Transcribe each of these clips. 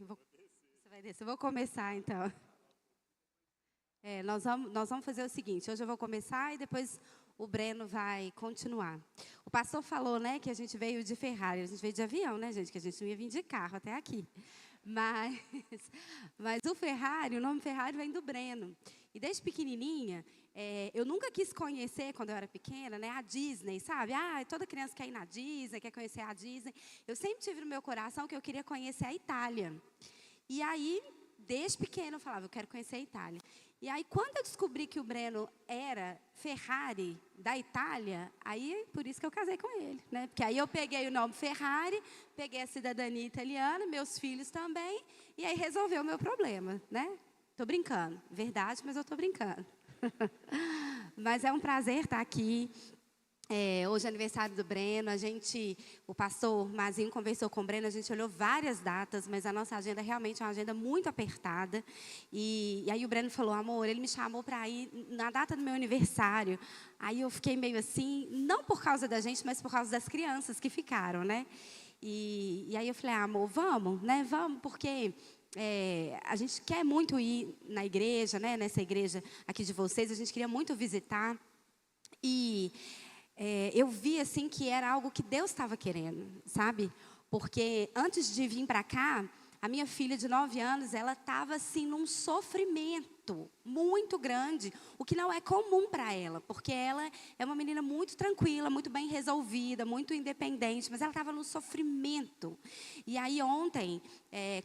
Você vai descer. Eu vou começar, então. Nós vamos fazer o seguinte. Hoje eu vou começar e depois o Breno vai continuar. O pastor falou, né, que a gente veio de Ferrari. A gente veio de avião, né, gente? Que a gente não ia vir de carro até aqui. Mas, mas o Ferrari, o nome Ferrari vem do Breno. E desde pequenininha, eu nunca quis conhecer, quando eu era pequena, né, a Disney, sabe? Toda criança quer ir na Disney, quer conhecer a Disney. Eu sempre tive no meu coração que eu queria conhecer a Itália. E aí, desde pequena, eu falava, eu quero conhecer a Itália. E aí, quando eu descobri que o Breno era Ferrari, da Itália, aí, por isso que eu casei com ele, né? Porque aí eu peguei o nome Ferrari, peguei a cidadania italiana, meus filhos também, e aí resolveu o meu problema, né? Tô brincando, verdade, mas eu tô brincando. Mas é um prazer estar aqui. Hoje é aniversário do Breno, o pastor Mazinho conversou com o Breno, a gente olhou várias datas, mas a nossa agenda realmente é uma agenda muito apertada. E aí o Breno falou, amor, ele me chamou para ir na data do meu aniversário. Aí eu fiquei meio assim, não por causa da gente, mas por causa das crianças que ficaram, né? E aí eu falei, amor, vamos, né? Vamos, porque a gente quer muito ir na igreja, né? Nessa igreja aqui de vocês, a gente queria muito visitar. E eu vi assim que era algo que Deus estava querendo, sabe? Porque antes de vir para cá, a minha filha de 9 anos, ela estava assim num sofrimento muito grande, o que não é comum para ela, porque ela é uma menina muito tranquila, muito bem resolvida, muito independente, mas ela estava num sofrimento. E aí ontem,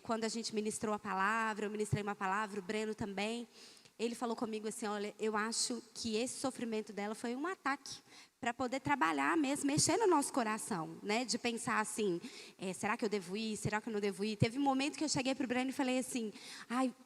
quando a gente ministrou a palavra, eu ministrei uma palavra, o Breno também, ele falou comigo assim, olha, eu acho que esse sofrimento dela foi um ataque para poder trabalhar mesmo, mexer no nosso coração, né? De pensar assim, será que eu devo ir? Será que eu não devo ir? Teve um momento que eu cheguei para o Breno e falei assim,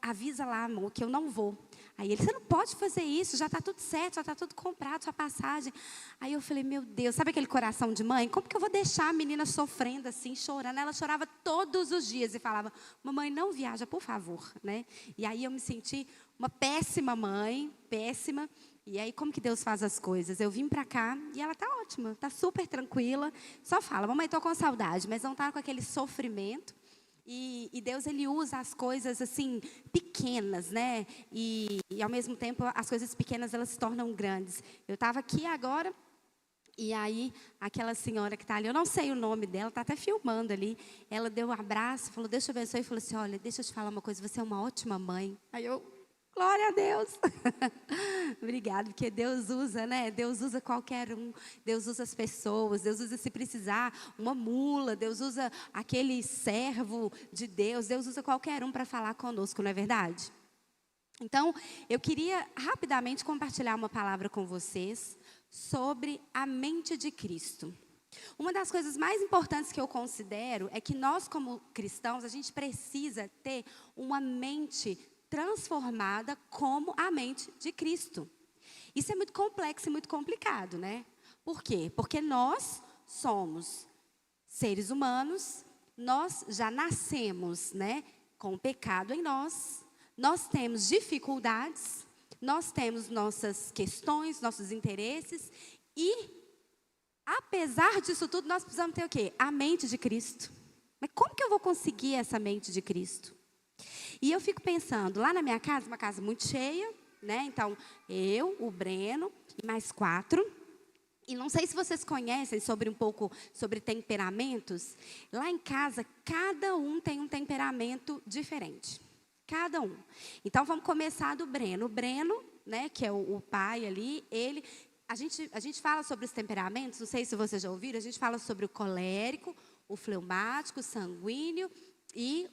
avisa lá, amor, que eu não vou. Aí ele, você não pode fazer isso, já está tudo certo, já está tudo comprado, sua passagem. Aí eu falei, meu Deus, sabe aquele coração de mãe? Como que eu vou deixar a menina sofrendo assim, chorando? Ela chorava todos os dias e falava, mamãe, não viaja, por favor, né? E aí eu me senti uma péssima mãe, péssima. E aí, como que Deus faz as coisas? Eu vim para cá e ela está ótima, está super tranquila. Só fala, mamãe, estou com saudade, mas não está com aquele sofrimento. E Deus, Ele usa as coisas, assim, pequenas, né? E, ao mesmo tempo, as coisas pequenas, elas se tornam grandes. Eu estava aqui agora, e aí, aquela senhora que está ali, eu não sei o nome dela, está até filmando ali. Ela deu um abraço, falou, Deus te abençoe, e falou assim, olha, deixa eu te falar uma coisa, você é uma ótima mãe. Aí eu... Glória a Deus. Obrigada, porque Deus usa, né? Deus usa qualquer um. Deus usa as pessoas. Deus usa, se precisar, uma mula. Deus usa aquele servo de Deus. Deus usa qualquer um para falar conosco, não é verdade? Então, eu queria rapidamente compartilhar uma palavra com vocês sobre a mente de Cristo. Uma das coisas mais importantes que eu considero é que nós, como cristãos, a gente precisa ter uma mente transformada como a mente de Cristo. Isso é muito complexo e muito complicado, né? Por quê? Porque nós somos seres humanos, nós já nascemos, né, com o pecado em nós, nós temos dificuldades, nós temos nossas questões, nossos interesses e, apesar disso tudo, nós precisamos ter o quê? A mente de Cristo. Mas como que eu vou conseguir essa mente de Cristo? E eu fico pensando, lá na minha casa, uma casa muito cheia, né? Então, eu, o Breno e mais 4. E não sei se vocês conhecem um pouco sobre temperamentos. Lá em casa, cada um tem um temperamento diferente. Cada um. Então, vamos começar do Breno. O Breno, né, que é o pai ali, a gente fala sobre os temperamentos, não sei se vocês já ouviram, a gente fala sobre o colérico, o fleumático, o sanguíneo e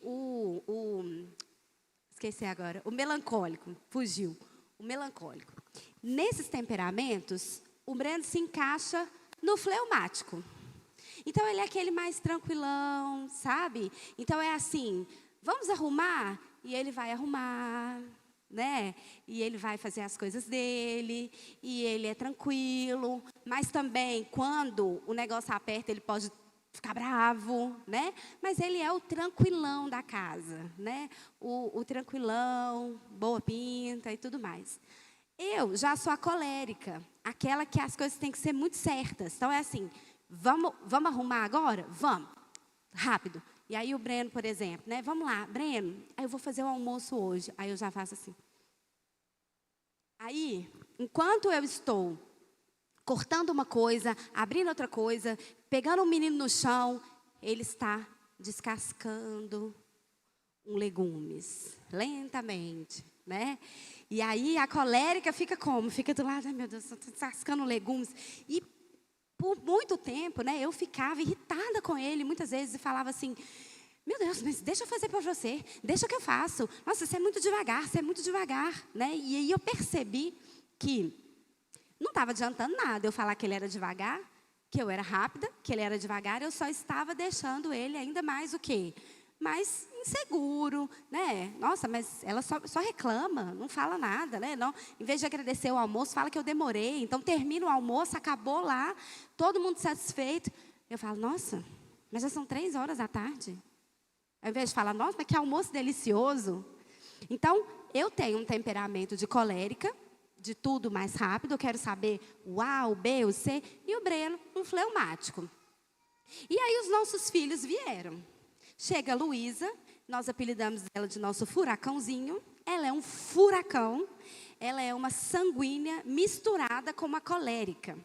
esqueci agora, o melancólico, fugiu, o melancólico. Nesses temperamentos, o Breno se encaixa no fleumático. Então, ele é aquele mais tranquilão, sabe? Então, é assim, vamos arrumar? E ele vai arrumar, né? E ele vai fazer as coisas dele, e ele é tranquilo. Mas também, quando o negócio aperta, ele pode ficar bravo, né? Mas ele é o tranquilão da casa, né? O tranquilão, boa pinta e tudo mais. Eu já sou a colérica, aquela que as coisas têm que ser muito certas. Então, é assim, vamos arrumar agora? Vamos, rápido. E aí o Breno, por exemplo, né? Vamos lá, Breno, aí eu vou fazer o almoço hoje. Aí eu já faço assim. Aí, enquanto eu estou cortando uma coisa, abrindo outra coisa, pegando um menino no chão, ele está descascando legumes, lentamente, né? E aí a colérica fica como? Fica do lado, ai meu Deus, estou descascando legumes. E por muito tempo, né, eu ficava irritada com ele, muitas vezes, e falava assim, meu Deus, mas deixa eu fazer para você, deixa que eu faço. Nossa, você é muito devagar, né? E aí eu percebi que não estava adiantando nada eu falar que ele era devagar, que eu era rápida, que ele era devagar, eu só estava deixando ele ainda mais o quê? Mais inseguro, né? Nossa, mas ela só reclama, não fala nada, né? Não, em vez de agradecer o almoço, fala que eu demorei. Então, termina o almoço, acabou lá, todo mundo satisfeito. Eu falo, nossa, mas já são 3 horas da tarde. Ao invés de falar, nossa, mas que almoço delicioso. Então, eu tenho um temperamento de colérica, de tudo mais rápido, eu quero saber o A, o B, o C, e o Breno, um fleumático. E aí os nossos filhos vieram. Chega a Luísa, nós apelidamos ela de nosso furacãozinho. Ela é um furacão, ela é uma sanguínea misturada com uma colérica.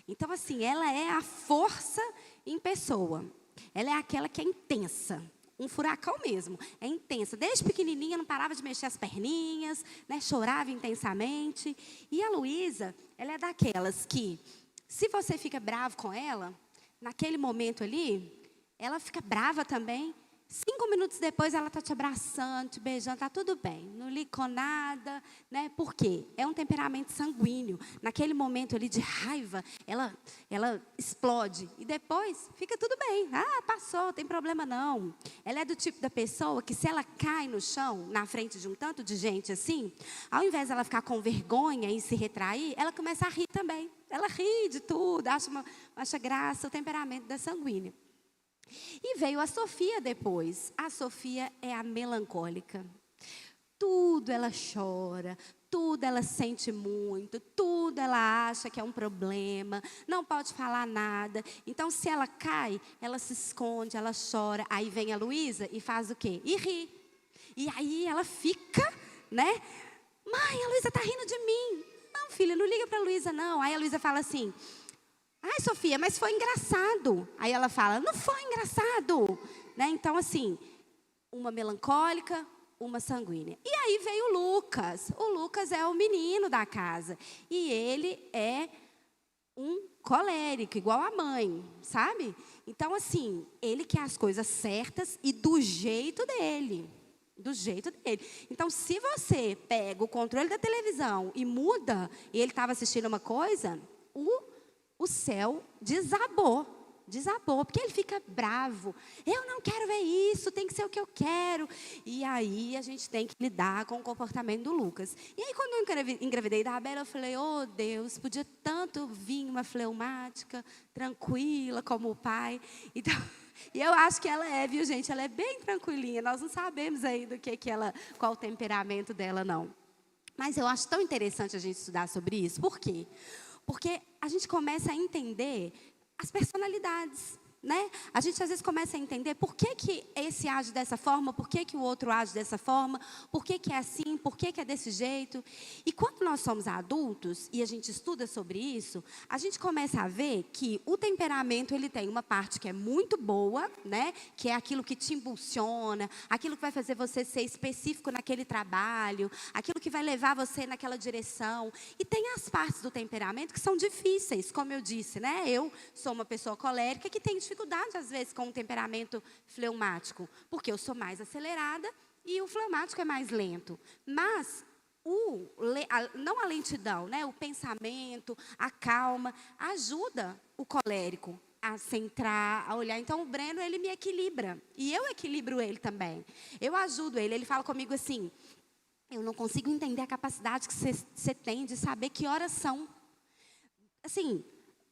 Então, assim, ela é a força em pessoa. Ela é aquela que é intensa. Um furacão mesmo, é intensa. Desde pequenininha não parava de mexer as perninhas, né, chorava intensamente. E a Luísa, ela é daquelas que, se você fica bravo com ela, naquele momento ali, ela fica brava também. 5 minutos depois ela está te abraçando, te beijando, está tudo bem. Não liga com nada, né? Por quê? É um temperamento sanguíneo. Naquele momento ali de raiva, ela explode. E depois fica tudo bem. Ah, passou, não tem problema não. Ela é do tipo da pessoa que se ela cai no chão, na frente de um tanto de gente assim, ao invés de ela ficar com vergonha e se retrair, ela começa a rir também. Ela ri de tudo, acha graça, o temperamento da sanguínea. E veio a Sofia depois. A Sofia é a melancólica. Tudo ela chora, tudo ela sente muito, tudo ela acha que é um problema, não pode falar nada. Então, se ela cai, ela se esconde, ela chora. Aí vem a Luísa e faz o quê? E ri. E aí ela fica, né? Mãe, a Luísa está rindo de mim. Não, filha, não liga para a Luísa, não. Aí a Luísa fala assim, ai, Sofia, mas foi engraçado. Aí ela fala, não foi engraçado. Né? Então, assim, uma melancólica, uma sanguínea. E aí veio o Lucas. O Lucas é o menino da casa. E ele é um colérico, igual a mãe, sabe? Então, assim, ele quer as coisas certas e do jeito dele. Do jeito dele. Então, se você pega o controle da televisão e muda, e ele estava assistindo uma coisa, o céu desabou, porque ele fica bravo. Eu não quero ver isso, tem que ser o que eu quero. E aí a gente tem que lidar com o comportamento do Lucas. E aí quando eu engravidei da Bela, eu falei, oh Deus, podia tanto vir uma fleumática, tranquila como o pai. Então, e eu acho que ela é, viu gente, ela é bem tranquilinha. Nós não sabemos ainda qual o temperamento dela não. Mas eu acho tão interessante a gente estudar sobre isso. Por quê? Porque a gente começa a entender as personalidades, né? A gente às vezes começa a entender por que esse age dessa forma, por que o outro age dessa forma, por que é assim, por que é desse jeito. E quando nós somos adultos e a gente estuda sobre isso, a gente começa a ver que o temperamento ele tem uma parte que é muito boa, né? Que é aquilo que te impulsiona, aquilo que vai fazer você ser específico naquele trabalho, aquilo que vai levar você naquela direção. E tem as partes do temperamento que são difíceis, como eu disse, né? Eu sou uma pessoa colérica que tem dificuldade, às vezes, com o temperamento fleumático, porque eu sou mais acelerada e o fleumático é mais lento. Mas, não a lentidão, né? O pensamento, a calma, ajuda o colérico a centrar, a olhar. Então, o Breno, ele me equilibra. E eu equilibro ele também. Eu ajudo ele. Ele fala comigo assim, eu não consigo entender a capacidade que você tem de saber que horas são. Assim,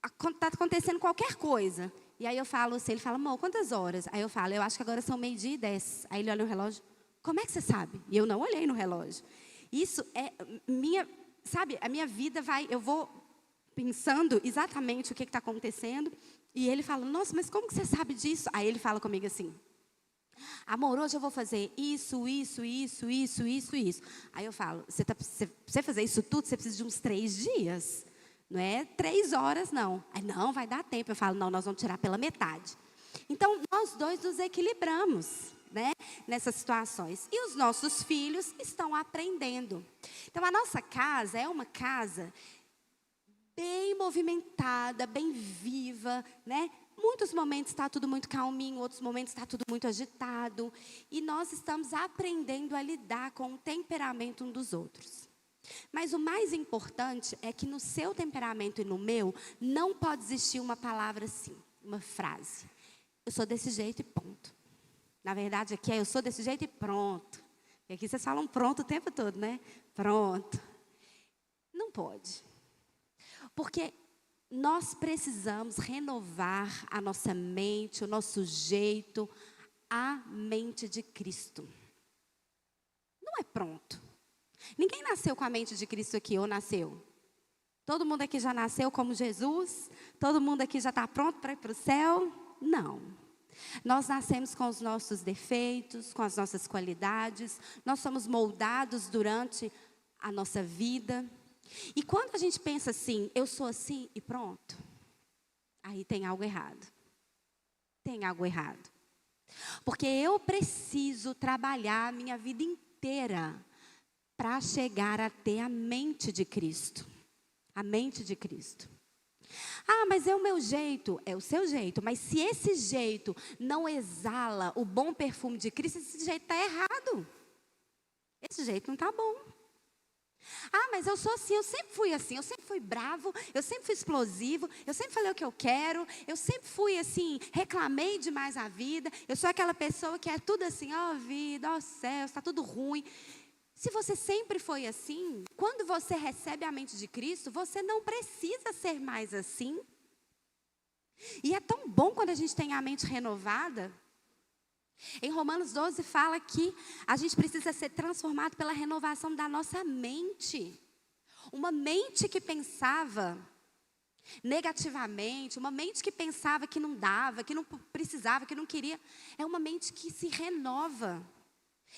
está acontecendo qualquer coisa. E aí eu falo assim, ele fala, amor, quantas horas? Aí eu falo, eu acho que agora são 12:10. Aí ele olha no relógio, como é que você sabe? E eu não olhei no relógio. Isso é sabe, a minha vida eu vou pensando exatamente o que está acontecendo. E ele fala, nossa, mas como que você sabe disso? Aí ele fala comigo assim, Amor, hoje eu vou fazer isso, isso, isso, isso, isso, isso. Aí eu falo, você fazer isso tudo, você precisa de uns 3 dias. Não é 3 horas, não. Aí, não, vai dar tempo. Eu falo, não, nós vamos tirar pela metade. Então, nós dois nos equilibramos, né, nessas situações. E os nossos filhos estão aprendendo. Então, a nossa casa é uma casa bem movimentada, bem viva, né? Muitos momentos está tudo muito calminho, outros momentos está tudo muito agitado. E nós estamos aprendendo a lidar com o temperamento um dos outros. Mas o mais importante é que no seu temperamento e no meu, não pode existir uma palavra assim, uma frase. Eu sou desse jeito e ponto. Na verdade, aqui é eu sou desse jeito e pronto. E aqui vocês falam pronto o tempo todo, né? Pronto. Não pode. Porque nós precisamos renovar a nossa mente, o nosso jeito, a mente de Cristo. Não é pronto. Ninguém nasceu com a mente de Cristo aqui, ou nasceu? Todo mundo aqui já nasceu como Jesus? Todo mundo aqui já está pronto para ir para o céu? Não. Nós nascemos com os nossos defeitos, com as nossas qualidades. Nós somos moldados durante a nossa vida. E quando a gente pensa assim, eu sou assim e pronto, aí tem algo errado. Tem algo errado. Porque eu preciso trabalhar a minha vida inteira para chegar a ter a mente de Cristo. A mente de Cristo. Ah, mas é o meu jeito. É o seu jeito. Mas se esse jeito não exala o bom perfume de Cristo, esse jeito está errado. Esse jeito não está bom. Ah, mas eu sou assim, eu sempre fui assim. Eu sempre fui bravo, eu sempre fui explosivo. Eu sempre falei o que eu quero. Eu sempre fui assim, reclamei demais a vida. Eu sou aquela pessoa que é tudo assim, ó vida, ó céu, está tudo ruim. Se você sempre foi assim, quando você recebe a mente de Cristo, você não precisa ser mais assim. E é tão bom quando a gente tem a mente renovada. Em Romanos 12 fala que a gente precisa ser transformado pela renovação da nossa mente. Uma mente que pensava negativamente, uma mente que pensava que não dava, que não precisava, que não queria, é uma mente que se renova.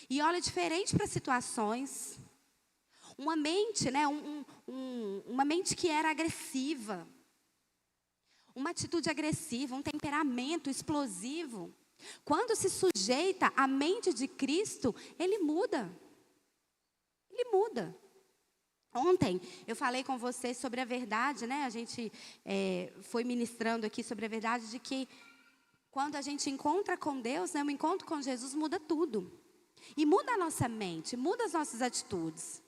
E olha diferente para situações. Uma mente, né, uma mente que era agressiva. Uma atitude agressiva, um temperamento explosivo. Quando se sujeita à mente de Cristo, ele muda. Ele muda. Ontem eu falei com vocês sobre a verdade, né? A gente foi ministrando aqui sobre a verdade de que quando a gente encontra com Deus, né, o encontro com Jesus muda tudo. E muda a nossa mente, muda as nossas atitudes.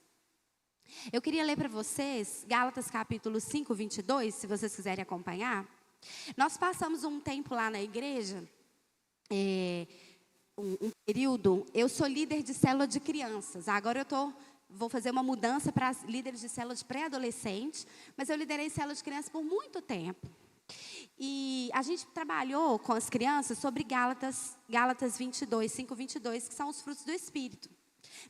Eu queria ler para vocês Gálatas capítulo 5, 22, se vocês quiserem acompanhar. Nós passamos um tempo lá na igreja, um período. Eu sou líder de célula de crianças. Agora vou fazer uma mudança para líderes de célula de pré-adolescente, mas eu liderei célula de crianças por muito tempo. E a gente trabalhou com as crianças sobre Gálatas 22, 5, 22, que são os frutos do Espírito.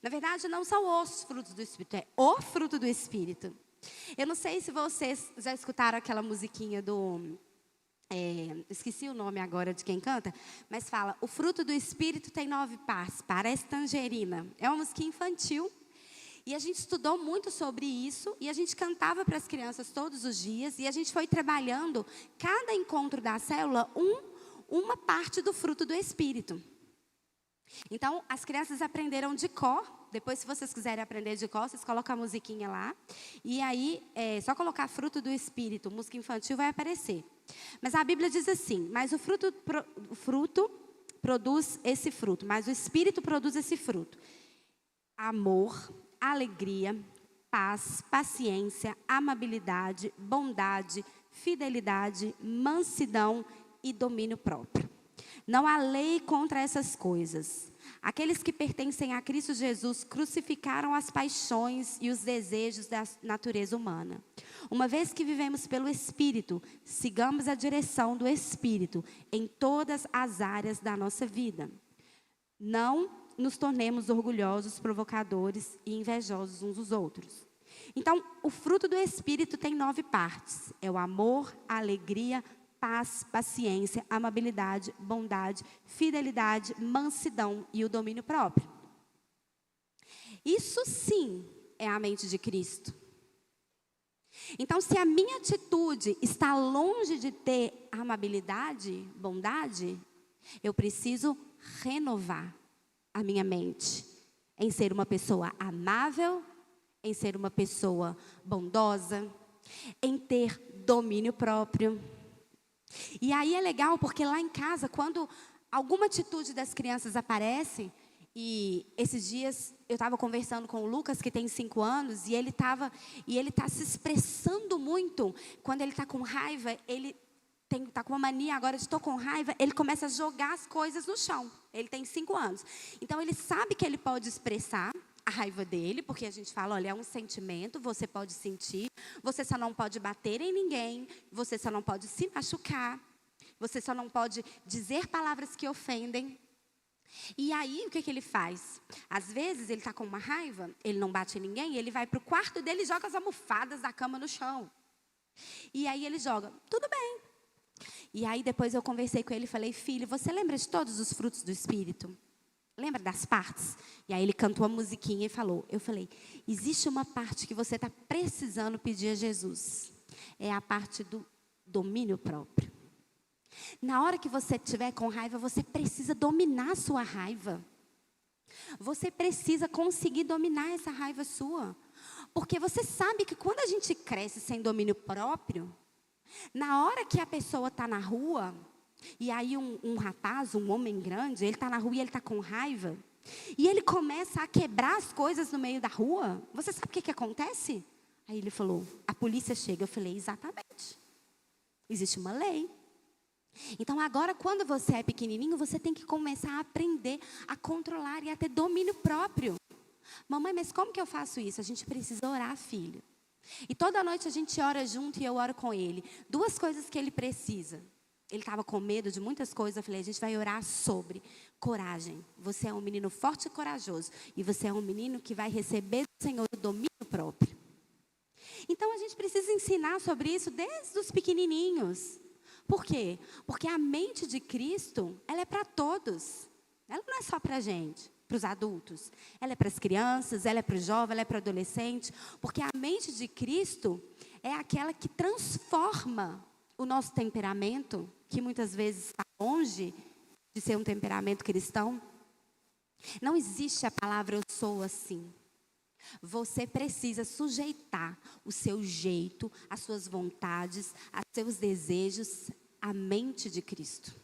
Na verdade, não são os frutos do Espírito, é o fruto do Espírito. Eu não sei se vocês já escutaram aquela musiquinha esqueci o nome agora de quem canta, mas fala, o fruto do Espírito tem 9 partes, parece tangerina. É uma musiquinha infantil. E a gente estudou muito sobre isso, e a gente cantava para as crianças todos os dias, e a gente foi trabalhando, cada encontro da célula, uma parte do fruto do Espírito. Então, as crianças aprenderam de cor. Depois, se vocês quiserem aprender de cor, vocês colocam a musiquinha lá. E aí, só colocar fruto do Espírito, música infantil, vai aparecer. Mas a Bíblia diz assim, mas o fruto produz esse fruto, mas o Espírito produz esse fruto. Amor, alegria, paz, paciência, amabilidade, bondade, fidelidade, mansidão e domínio próprio. Não há lei contra essas coisas. Aqueles que pertencem a Cristo Jesus crucificaram as paixões e os desejos da natureza humana. Uma vez que vivemos pelo Espírito, sigamos a direção do Espírito em todas as áreas da nossa vida. Não nos tornemos orgulhosos, provocadores e invejosos uns dos outros. Então, o fruto do Espírito tem 9 partes. É o amor, a alegria, paz, paciência, amabilidade, bondade, fidelidade, mansidão e o domínio próprio. Isso sim é a mente de Cristo. Então, se a minha atitude está longe de ter amabilidade, bondade, eu preciso renovar a minha mente em ser uma pessoa amável, em ser uma pessoa bondosa, em ter domínio próprio. E aí é legal porque lá em casa, quando alguma atitude das crianças aparece, e esses dias eu estava conversando com o Lucas, que tem 5 anos, e ele está se expressando muito. Quando ele está com raiva, ele está com uma mania agora de estou com raiva, ele começa a jogar as coisas no chão. Ele tem 5 anos. Então, ele sabe que ele pode expressar a raiva dele, porque a gente fala, olha, é um sentimento, você pode sentir, você só não pode bater em ninguém, você só não pode se machucar, você só não pode dizer palavras que ofendem. E aí, o que ele faz? Às vezes, ele está com uma raiva, ele não bate em ninguém, ele vai para o quarto dele e joga as almofadas da cama no chão. E aí, ele joga, tudo bem. E aí, depois eu conversei com ele e falei, filho, você lembra de todos os frutos do Espírito? Lembra das partes? E aí, ele cantou a musiquinha e falou. Eu falei, existe uma parte que você está precisando pedir a Jesus. É a parte do domínio próprio. Na hora que você estiver com raiva, você precisa dominar a sua raiva. Você precisa conseguir dominar essa raiva sua. Porque você sabe que quando a gente cresce sem domínio próprio, na hora que a pessoa está na rua, e aí um rapaz, um homem grande, ele está na rua e ele está com raiva, e ele começa a quebrar as coisas no meio da rua, você sabe o que acontece? Aí ele falou, a polícia chega. Eu falei, exatamente. Existe uma lei. Então agora, quando você é pequenininho, você tem que começar a aprender a controlar e a ter domínio próprio. Mamãe, mas como que eu faço isso? A gente precisa orar, filho. E toda noite a gente ora junto e eu oro com ele. 2 coisas que ele precisa. Ele estava com medo de muitas coisas. Eu falei, a gente vai orar sobre coragem. Você é um menino forte e corajoso. E você é um menino que vai receber do Senhor o domínio próprio. Então a gente precisa ensinar sobre isso desde os pequenininhos. Por quê? Porque a mente de Cristo, ela é para todos. Ela não é só para a gente, para os adultos. Ela é para as crianças, ela é para o jovem, ela é para o adolescente. Porque a mente de Cristo é aquela que transforma o nosso temperamento, que muitas vezes está longe de ser um temperamento cristão. Não existe a palavra eu sou assim. Você precisa sujeitar o seu jeito, as suas vontades, os seus desejos à mente de Cristo.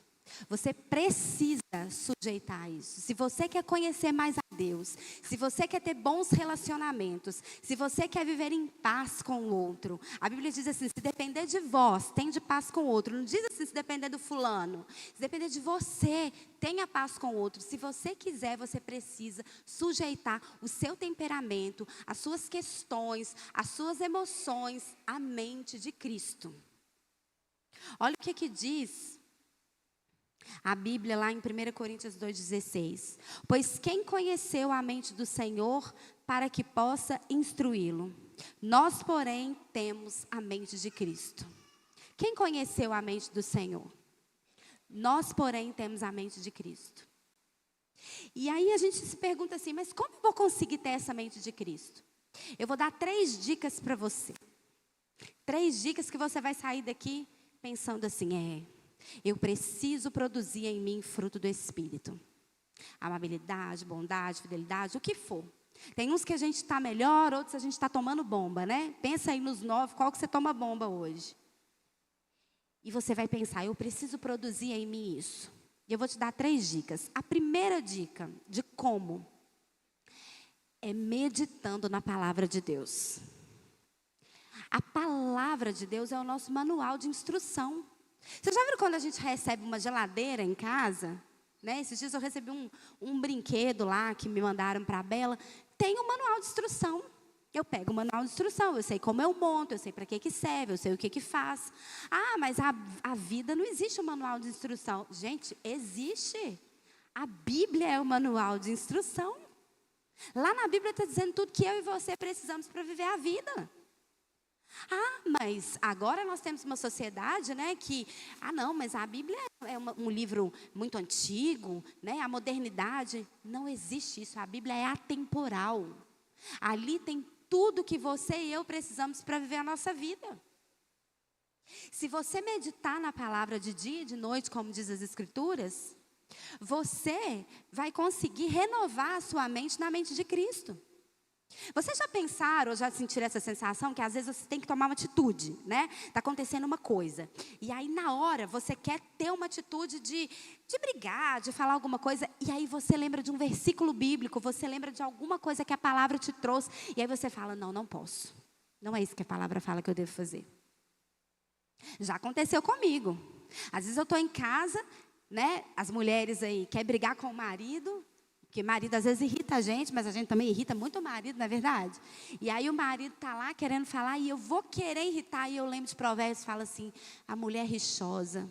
Você precisa sujeitar isso. Se você quer conhecer mais a Deus, se você quer ter bons relacionamentos, se você quer viver em paz com o outro, a Bíblia diz assim, se depender de vós, tende paz com o outro. Não diz assim, se depender do fulano. Se depender de você, tenha paz com o outro. Se você quiser, você precisa sujeitar o seu temperamento, as suas questões, as suas emoções à mente de Cristo. Olha o que diz a Bíblia lá em 1 Coríntios 2,16. Pois quem conheceu a mente do Senhor para que possa instruí-lo? Nós, porém, temos a mente de Cristo. Quem conheceu a mente do Senhor? Nós, porém, temos a mente de Cristo. E aí a gente se pergunta assim, mas como eu vou conseguir ter essa mente de Cristo? Eu vou dar 3 dicas para você. 3 dicas que você vai sair daqui pensando assim, eu preciso produzir em mim fruto do Espírito. Amabilidade, bondade, fidelidade, o que for. Tem uns que a gente está melhor, outros a gente está tomando bomba, né? Pensa aí nos 9, qual que você toma bomba hoje? E você vai pensar, eu preciso produzir em mim isso. E eu vou te dar 3 dicas. A primeira dica de como é meditando na palavra de Deus. A palavra de Deus é o nosso manual de instrução. Você já viu quando a gente recebe uma geladeira em casa? Né? Esses dias eu recebi um brinquedo lá que me mandaram para a Bela. Tem um manual de instrução. Eu pego o manual de instrução, eu sei como eu monto, eu sei para que serve, eu sei o que faz. Ah, mas a vida não existe um manual de instrução. Gente, existe. A Bíblia é o manual de instrução. Lá na Bíblia está dizendo tudo que eu e você precisamos para viver a vida. Mas agora nós temos uma sociedade, né, que, não, mas a Bíblia é um livro muito antigo, né, a modernidade. Não existe isso, a Bíblia é atemporal. Ali tem tudo que você e eu precisamos para viver a nossa vida. Se você meditar na palavra de dia e de noite, como diz as Escrituras, você vai conseguir renovar a sua mente na mente de Cristo. Vocês já pensaram ou já sentiram essa sensação que às vezes você tem que tomar uma atitude, né? Está acontecendo uma coisa. E aí na hora você quer ter uma atitude de brigar, de falar alguma coisa. E aí você lembra de um versículo bíblico, você lembra de alguma coisa que a palavra te trouxe. E aí você fala, não posso. Não é isso que a palavra fala que eu devo fazer. Já aconteceu comigo. Às vezes eu estou em casa, né? As mulheres aí querem brigar com o marido. Porque marido às vezes irrita a gente, mas a gente também irrita muito o marido, não é verdade? E aí o marido está lá querendo falar e eu vou querer irritar. E eu lembro de Provérbios, fala assim, a mulher rixosa.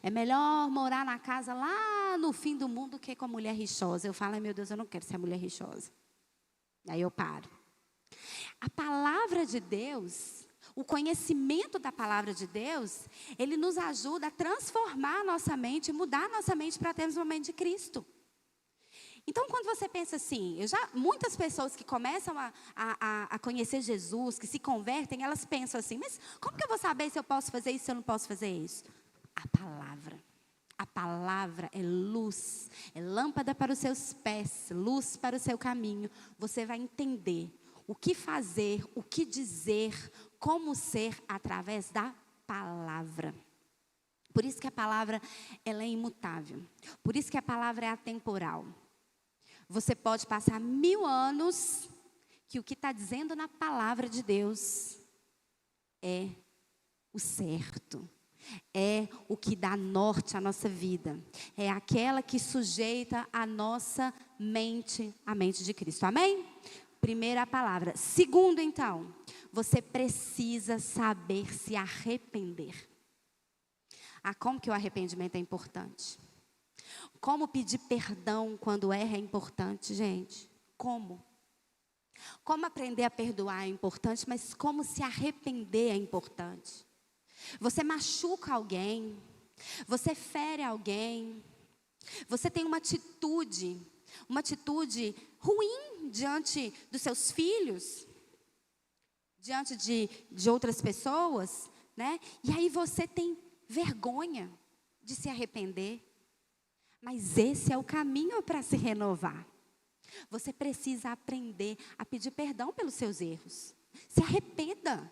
É melhor morar na casa lá no fim do mundo que com a mulher rixosa. Eu falo, meu Deus, eu não quero ser mulher rixosa. Aí eu paro. A palavra de Deus, o conhecimento da palavra de Deus, ele nos ajuda a transformar a nossa mente, mudar a nossa mente para termos uma mente de Cristo. Então, quando você pensa assim, muitas pessoas que começam a conhecer Jesus, que se convertem, elas pensam assim, mas como que eu vou saber se eu posso fazer isso, se eu não posso fazer isso? A palavra é luz, é lâmpada para os seus pés, luz para o seu caminho. Você vai entender o que fazer, o que dizer, como ser através da palavra. Por isso que a palavra ela é imutável, por isso que a palavra é atemporal. Você pode passar 1000 anos, que o que está dizendo na palavra de Deus é o certo. É o que dá norte à nossa vida. É aquela que sujeita a nossa mente, a mente de Cristo. Amém? Primeira palavra. Segundo, então, você precisa saber se arrepender. Como que o arrependimento é importante? Como pedir perdão quando erra é importante, gente? Como? Como aprender a perdoar é importante, mas como se arrepender é importante. Você machuca alguém, você fere alguém, você tem uma atitude ruim diante dos seus filhos, diante de outras pessoas, né? E aí você tem vergonha de se arrepender. Mas esse é o caminho para se renovar. Você precisa aprender a pedir perdão pelos seus erros. Se arrependa.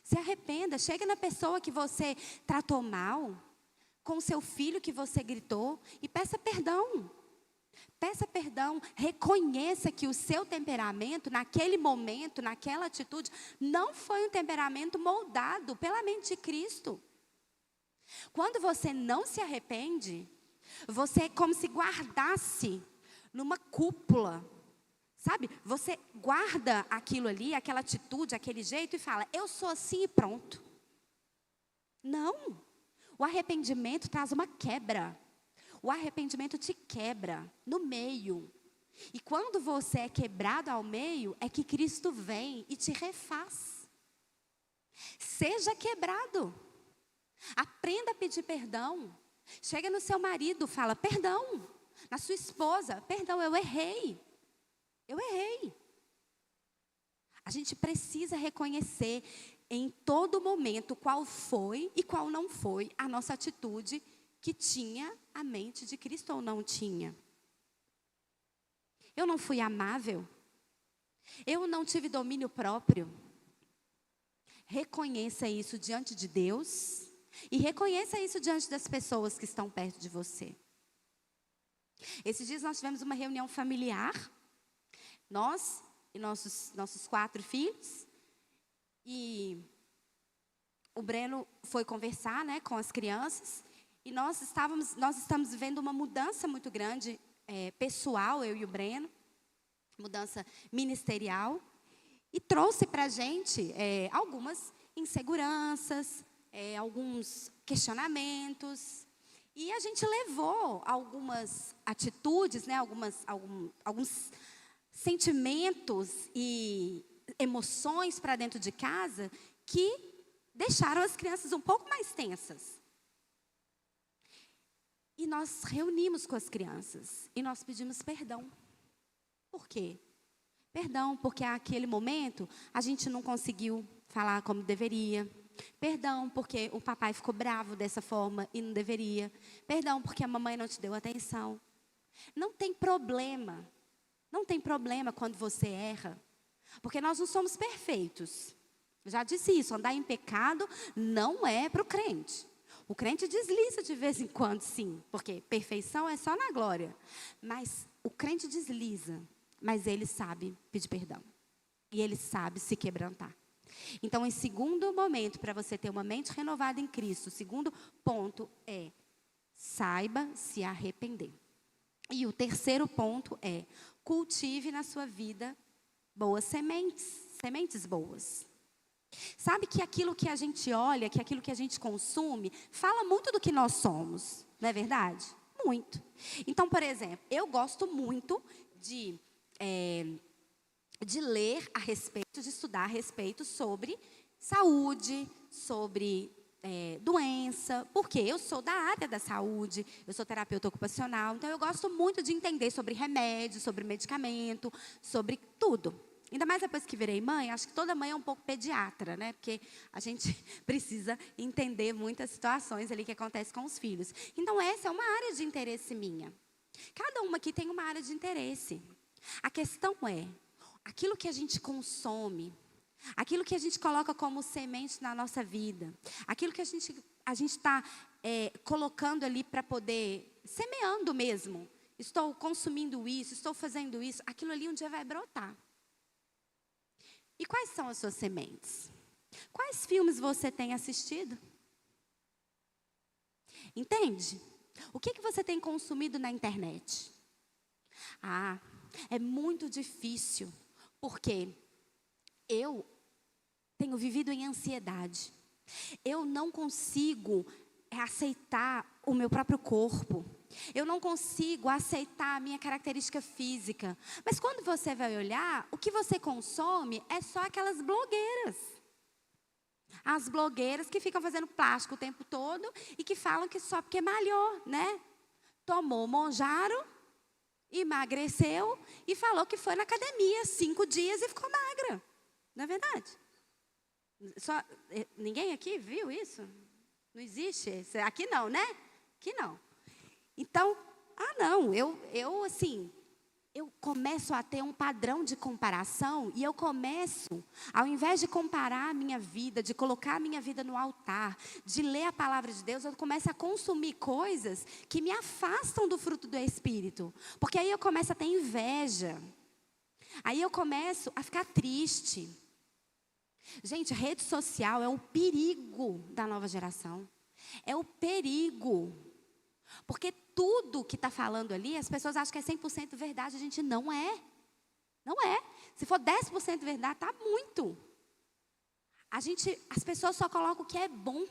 Se arrependa. Chega na pessoa que você tratou mal, com o seu filho que você gritou, e peça perdão. Peça perdão. Reconheça que o seu temperamento, naquele momento, naquela atitude, não foi um temperamento moldado pela mente de Cristo. Quando você não se arrepende, você é como se guardasse numa cúpula, sabe? Você guarda aquilo ali, aquela atitude, aquele jeito e fala, eu sou assim e pronto. Não. O arrependimento traz uma quebra. O arrependimento te quebra no meio. E quando você é quebrado ao meio, é que Cristo vem e te refaz. Seja quebrado. Aprenda a pedir perdão. Chega no seu marido, fala, perdão. Na sua esposa, perdão, eu errei. Eu errei. A gente precisa reconhecer em todo momento qual foi e qual não foi a nossa atitude que tinha a mente de Cristo ou não tinha. Eu não fui amável. Eu não tive domínio próprio. Reconheça isso diante de Deus. E reconheça isso diante das pessoas que estão perto de você. Esses dias nós tivemos uma reunião familiar. Nós e nossos 4 filhos. E o Breno foi conversar, né, com as crianças. E nós estamos vivendo uma mudança muito grande, pessoal, eu e o Breno. Mudança ministerial. E trouxe para a gente algumas inseguranças, alguns questionamentos, e a gente levou algumas atitudes, né, alguns sentimentos e emoções para dentro de casa que deixaram as crianças um pouco mais tensas. E nós reunimos com as crianças e nós pedimos perdão. Por quê? Perdão, porque naquele momento a gente não conseguiu falar como deveria. Perdão, porque o papai ficou bravo dessa forma e não deveria. Perdão, porque a mamãe não te deu atenção. Não tem problema. Não tem problema quando você erra. Porque nós não somos perfeitos. Eu já disse isso, andar em pecado não é para o crente. O crente desliza de vez em quando, sim. Porque perfeição é só na glória. Mas o crente desliza. Mas ele sabe pedir perdão. E ele sabe se quebrantar. Então, em segundo momento, para você ter uma mente renovada em Cristo, o segundo ponto é, saiba se arrepender. E o terceiro ponto é, cultive na sua vida boas sementes, sementes boas. Sabe que aquilo que a gente olha, que aquilo que a gente consome, fala muito do que nós somos, não é verdade? Muito. Então, por exemplo, eu gosto muito de ler a respeito, de estudar a respeito sobre saúde, sobre doença, porque eu sou da área da saúde, eu sou terapeuta ocupacional, então eu gosto muito de entender sobre remédio, sobre medicamento, sobre tudo. Ainda mais depois que virei mãe, acho que toda mãe é um pouco pediatra, né? Porque a gente precisa entender muitas situações ali que acontecem com os filhos. Então essa é uma área de interesse minha. Cada uma aqui tem uma área de interesse. A questão é, aquilo que a gente consome, aquilo que a gente coloca como semente na nossa vida, aquilo que a gente está colocando ali para poder, semeando mesmo. Estou consumindo isso, estou fazendo isso, aquilo ali um dia vai brotar. E quais são as suas sementes? Quais filmes você tem assistido? Entende? O que você tem consumido na internet? É muito difícil, porque eu tenho vivido em ansiedade. Eu não consigo aceitar o meu próprio corpo. Eu não consigo aceitar a minha característica física. Mas quando você vai olhar, o que você consome é só aquelas blogueiras. As blogueiras que ficam fazendo plástico o tempo todo e que falam que só porque malhou, né? Tomou Monjaro, emagreceu e falou que foi na academia 5 dias e ficou magra. Não é verdade? Ninguém aqui viu isso? Não existe? Aqui não, né? Aqui não. Então, não, eu começo a ter um padrão de comparação e eu começo, ao invés de comparar a minha vida, de colocar a minha vida no altar, de ler a palavra de Deus, eu começo a consumir coisas que me afastam do fruto do Espírito. Porque aí eu começo a ter inveja. Aí eu começo a ficar triste. Gente, rede social é o perigo da nova geração. É o perigo. Porque tudo que está falando ali, as pessoas acham que é 100% verdade. A gente não é. Não é. Se for 10% verdade, está muito. As pessoas só colocam o que é bom.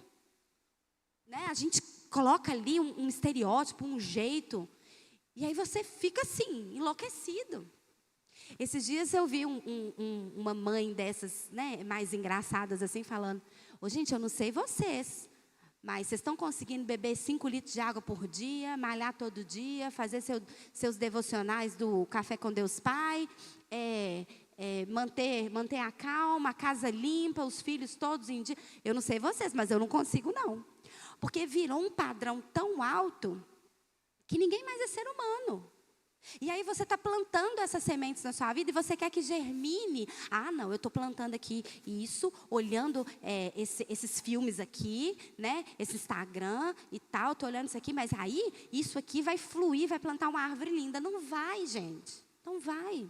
Né? A gente coloca ali um estereótipo, um jeito. E aí você fica assim, enlouquecido. Esses dias eu vi uma mãe dessas, né, mais engraçadas assim, falando: gente, eu não sei vocês, mas vocês estão conseguindo beber 5 litros de água por dia, malhar todo dia, fazer seus devocionais do Café com Deus Pai, manter a calma, a casa limpa, os filhos todos em dia. Eu não sei vocês, mas eu não consigo não. Porque virou um padrão tão alto que ninguém mais é ser humano. E aí você está plantando essas sementes na sua vida e você quer que germine. Não, eu estou plantando aqui isso, olhando esses filmes aqui, né? Esse Instagram e tal, estou olhando isso aqui, mas aí isso aqui vai fluir, vai plantar uma árvore linda. Não vai, gente. Não vai.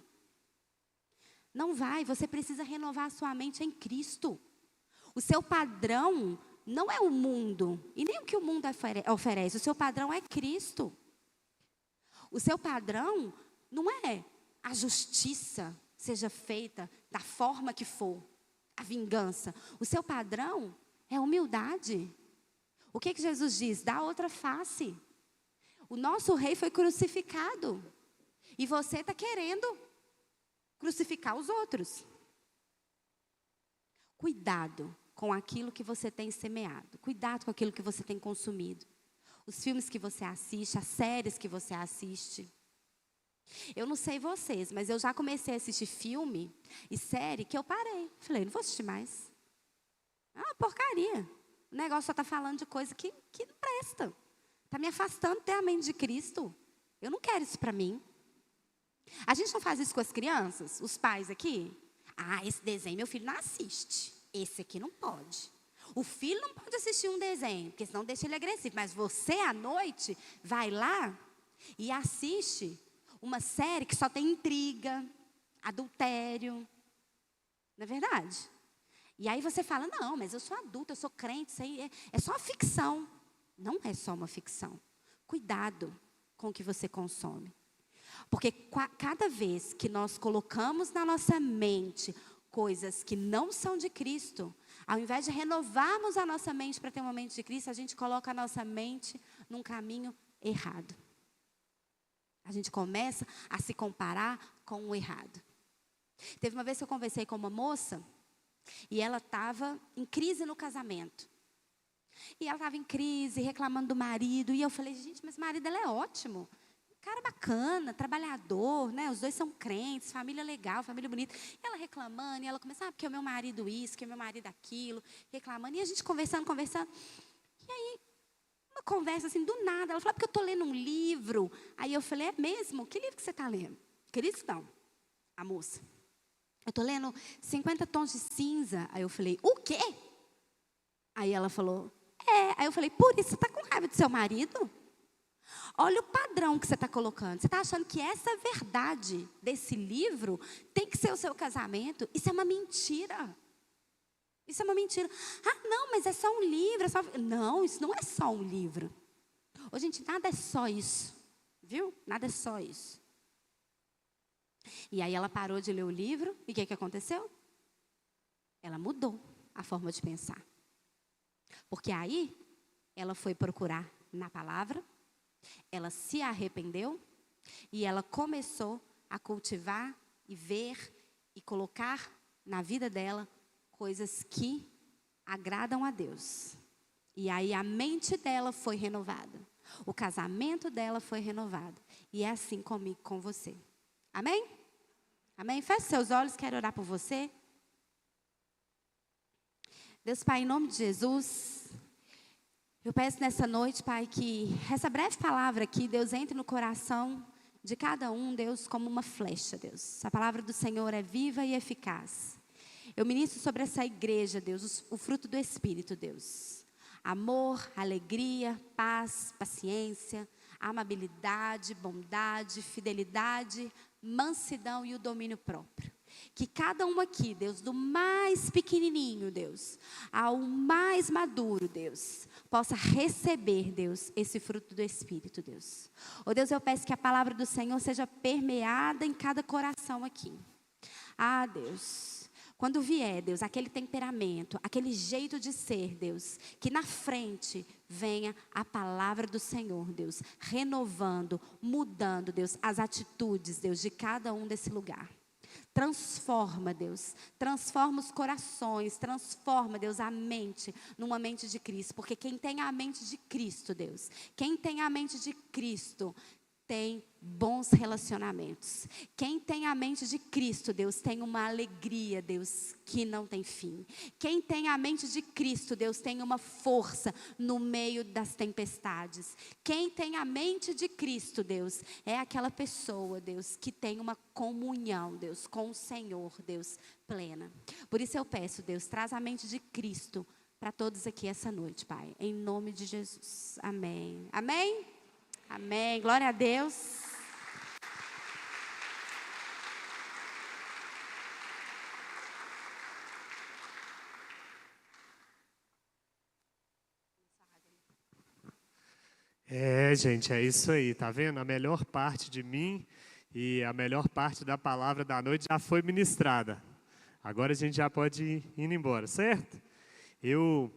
Não vai. Você precisa renovar a sua mente em Cristo. O seu padrão não é o mundo e nem o que o mundo oferece. O seu padrão é Cristo. O seu padrão não é a justiça seja feita da forma que for, a vingança. O seu padrão é a humildade. O que Jesus diz? Dá outra face. O nosso rei foi crucificado. E você está querendo crucificar os outros. Cuidado com aquilo que você tem semeado. Cuidado com aquilo que você tem consumido. Os filmes que você assiste, as séries que você assiste. Eu não sei vocês, mas eu já comecei a assistir filme e série que eu parei. Falei, não vou assistir mais. É uma porcaria. O negócio só está falando de coisa que não presta. Está me afastando inteiramente de Cristo. Eu não quero isso para mim. A gente não faz isso com as crianças? Os pais aqui? Ah, esse desenho meu filho não assiste. Esse aqui não pode. O filho não pode assistir um desenho, porque senão deixa ele agressivo. Mas você, à noite, vai lá e assiste uma série que só tem intriga, adultério. Não é verdade? E aí você fala, não, mas eu sou adulta, eu sou crente, isso aí é só ficção. Não é só uma ficção. Cuidado com o que você consome. Porque cada vez que nós colocamos na nossa mente coisas que não são de Cristo, ao invés de renovarmos a nossa mente para ter uma mente de Cristo, a gente coloca a nossa mente num caminho errado. A gente começa a se comparar com o errado. Teve uma vez que eu conversei com uma moça e ela estava em crise no casamento. E ela estava em crise, reclamando do marido. E eu falei, gente, mas o marido dela é ótimo. Cara bacana, trabalhador, né? Os dois são crentes, família legal, família bonita. E ela reclamando, e ela começa, porque o meu marido isso, que o meu marido aquilo, reclamando. E a gente conversando. E aí, uma conversa assim, do nada. Ela falou, porque eu estou lendo um livro. Aí eu falei, é mesmo? Que livro que você está lendo? Cristão, a moça. Eu estou lendo 50 Tons de Cinza. Aí eu falei, o quê? Aí ela falou, Aí eu falei, por isso você está com raiva do seu marido? Olha o padrão que você está colocando. Você está achando que essa verdade desse livro tem que ser o seu casamento? Isso é uma mentira. Isso é uma mentira. Ah, não, mas é só um livro. Não, isso não é só um livro. Ô, gente, nada é só isso. Viu? Nada é só isso. E aí ela parou de ler o livro. E o que aconteceu? Ela mudou a forma de pensar. Porque aí ela foi procurar na palavra. Ela se arrependeu e ela começou a cultivar e ver e colocar na vida dela coisas que agradam a Deus. E aí a mente dela foi renovada. O casamento dela foi renovado. E é assim comigo, com você. Amém? Amém? Feche seus olhos, quero orar por você. Deus Pai, em nome de Jesus, eu peço nessa noite, Pai, que essa breve palavra aqui, Deus, entre no coração de cada um, Deus, como uma flecha, Deus. A palavra do Senhor é viva e eficaz. Eu ministro sobre essa igreja, Deus, o fruto do Espírito, Deus. Amor, alegria, paz, paciência, amabilidade, bondade, fidelidade, mansidão e o domínio próprio. Que cada um aqui, Deus, do mais pequenininho, Deus, ao mais maduro, Deus, possa receber, Deus, esse fruto do Espírito, Deus. Oh, Deus, eu peço que a palavra do Senhor seja permeada em cada coração aqui. Ah, Deus, quando vier, Deus, aquele temperamento, aquele jeito de ser, Deus, que na frente venha a palavra do Senhor, Deus, renovando, mudando, Deus, as atitudes, Deus, de cada um desse lugar. Transforma, Deus, transforma os corações, transforma, Deus, a mente numa mente de Cristo, porque quem tem a mente de Cristo, Deus, quem tem a mente de Cristo tem bons relacionamentos. Quem tem a mente de Cristo, Deus, tem uma alegria, Deus, que não tem fim. Quem tem a mente de Cristo, Deus, tem uma força no meio das tempestades. Quem tem a mente de Cristo, Deus, é aquela pessoa, Deus, que tem uma comunhão, Deus, com o Senhor, Deus, plena. Por isso eu peço, Deus, traz a mente de Cristo para todos aqui essa noite, Pai. Em nome de Jesus. Amém. Amém? Amém. Glória a Deus. Gente, é isso aí, tá vendo? A melhor parte de mim e a melhor parte da palavra da noite já foi ministrada. Agora a gente já pode ir indo embora, certo? Eu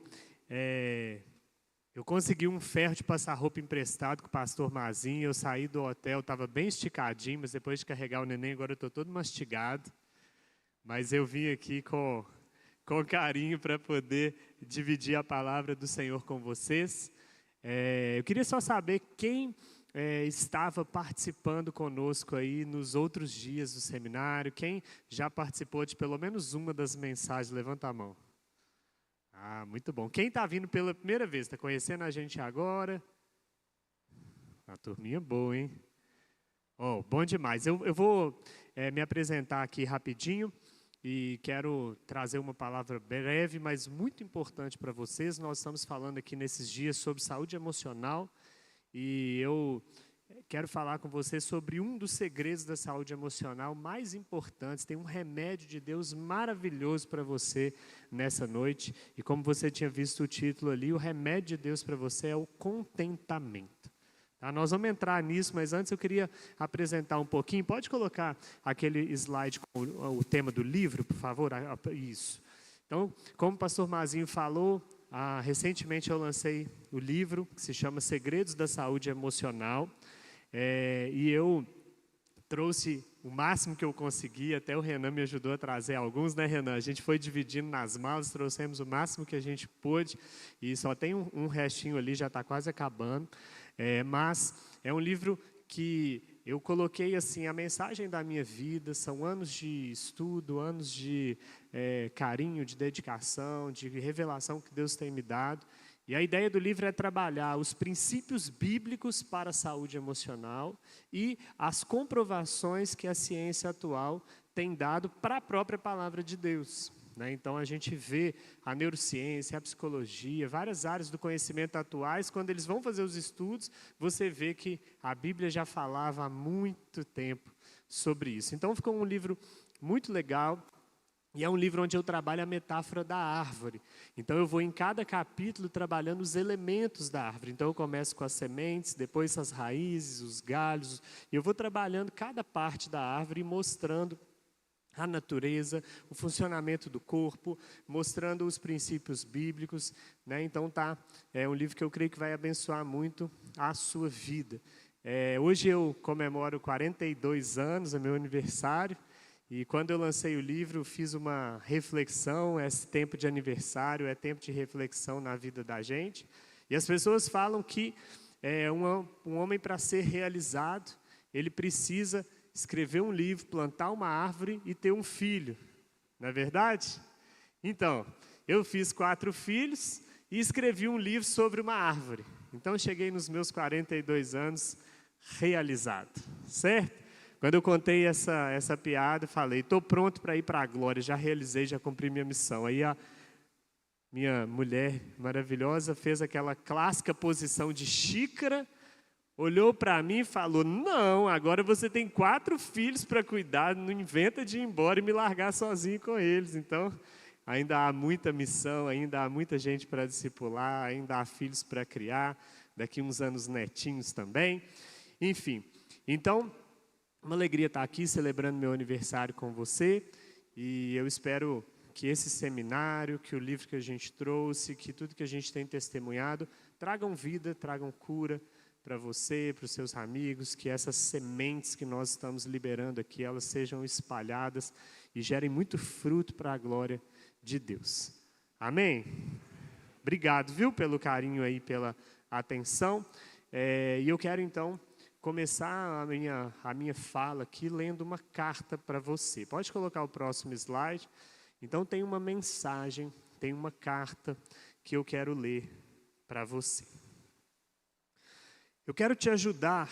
consegui um ferro de passar roupa emprestado com o pastor Mazinho. Eu saí do hotel, estava bem esticadinho, mas depois de carregar o neném, agora eu estou todo mastigado. Mas eu vim aqui com com carinho para poder dividir a palavra do Senhor com vocês. Eu queria só saber quem estava participando conosco aí nos outros dias do seminário, quem já participou de pelo menos uma das mensagens, levanta a mão. Ah, muito bom. Quem está vindo pela primeira vez, está conhecendo a gente agora? A turminha boa, hein? Oh, bom demais. Eu vou me apresentar aqui rapidinho e quero trazer uma palavra breve, mas muito importante para vocês. Nós estamos falando aqui nesses dias sobre saúde emocional e eu quero falar com vocês sobre um dos segredos da saúde emocional mais importantes. Tem um remédio de Deus maravilhoso para você nessa noite. E como você tinha visto o título ali, o remédio de Deus para você é o contentamento. Tá? Nós vamos entrar nisso, mas antes eu queria apresentar um pouquinho. Pode colocar aquele slide com o tema do livro, por favor? Isso. Então, como o pastor Mazinho falou, recentemente eu lancei o livro que se chama Segredos da Saúde Emocional. E eu trouxe o máximo que eu consegui, até o Renan me ajudou a trazer alguns, né, Renan? A gente foi dividindo nas malas, trouxemos o máximo que a gente pôde, e só tem um restinho ali, já está quase acabando. Mas é um livro que eu coloquei assim, a mensagem da minha vida, são anos de estudo, anos de carinho, de dedicação, de revelação que Deus tem me dado. E a ideia do livro é trabalhar os princípios bíblicos para a saúde emocional e as comprovações que a ciência atual tem dado para a própria palavra de Deus. Então, a gente vê a neurociência, a psicologia, várias áreas do conhecimento atuais, quando eles vão fazer os estudos, você vê que a Bíblia já falava há muito tempo sobre isso. Então, ficou um livro muito legal. E é um livro onde eu trabalho a metáfora da árvore. Então, eu vou em cada capítulo trabalhando os elementos da árvore. Então, eu começo com as sementes, depois as raízes, os galhos. E eu vou trabalhando cada parte da árvore e mostrando a natureza, o funcionamento do corpo, mostrando os princípios bíblicos. Então, é um livro que eu creio que vai abençoar muito a sua vida. Hoje eu comemoro 42 anos, é meu aniversário. E quando eu lancei o livro, fiz uma reflexão. Esse tempo de aniversário é tempo de reflexão na vida da gente. E as pessoas falam que um homem, para ser realizado, ele precisa escrever um livro, plantar uma árvore e ter um filho. Não é verdade? Então, eu fiz 4 filhos e escrevi um livro sobre uma árvore. Então, cheguei nos meus 42 anos realizado, certo? Quando eu contei essa piada, falei, estou pronto para ir para a glória, já realizei, já cumpri minha missão. Aí a minha mulher maravilhosa fez aquela clássica posição de xícara, olhou para mim e falou, não, agora você tem 4 filhos para cuidar, não inventa de ir embora e me largar sozinho com eles. Então, ainda há muita missão, ainda há muita gente para discipular, ainda há filhos para criar, daqui uns anos netinhos também. Enfim, então, uma alegria estar aqui celebrando meu aniversário com você, e eu espero que esse seminário, que o livro que a gente trouxe, que tudo que a gente tem testemunhado, tragam vida, tragam cura para você, para os seus amigos, que essas sementes que nós estamos liberando aqui, elas sejam espalhadas e gerem muito fruto para a glória de Deus. Amém? Obrigado, viu, pelo carinho aí, pela atenção. E eu quero então começar a minha fala aqui lendo uma carta para você. Pode colocar o próximo slide. Então tem uma mensagem, tem uma carta que eu quero ler para você. Eu quero te ajudar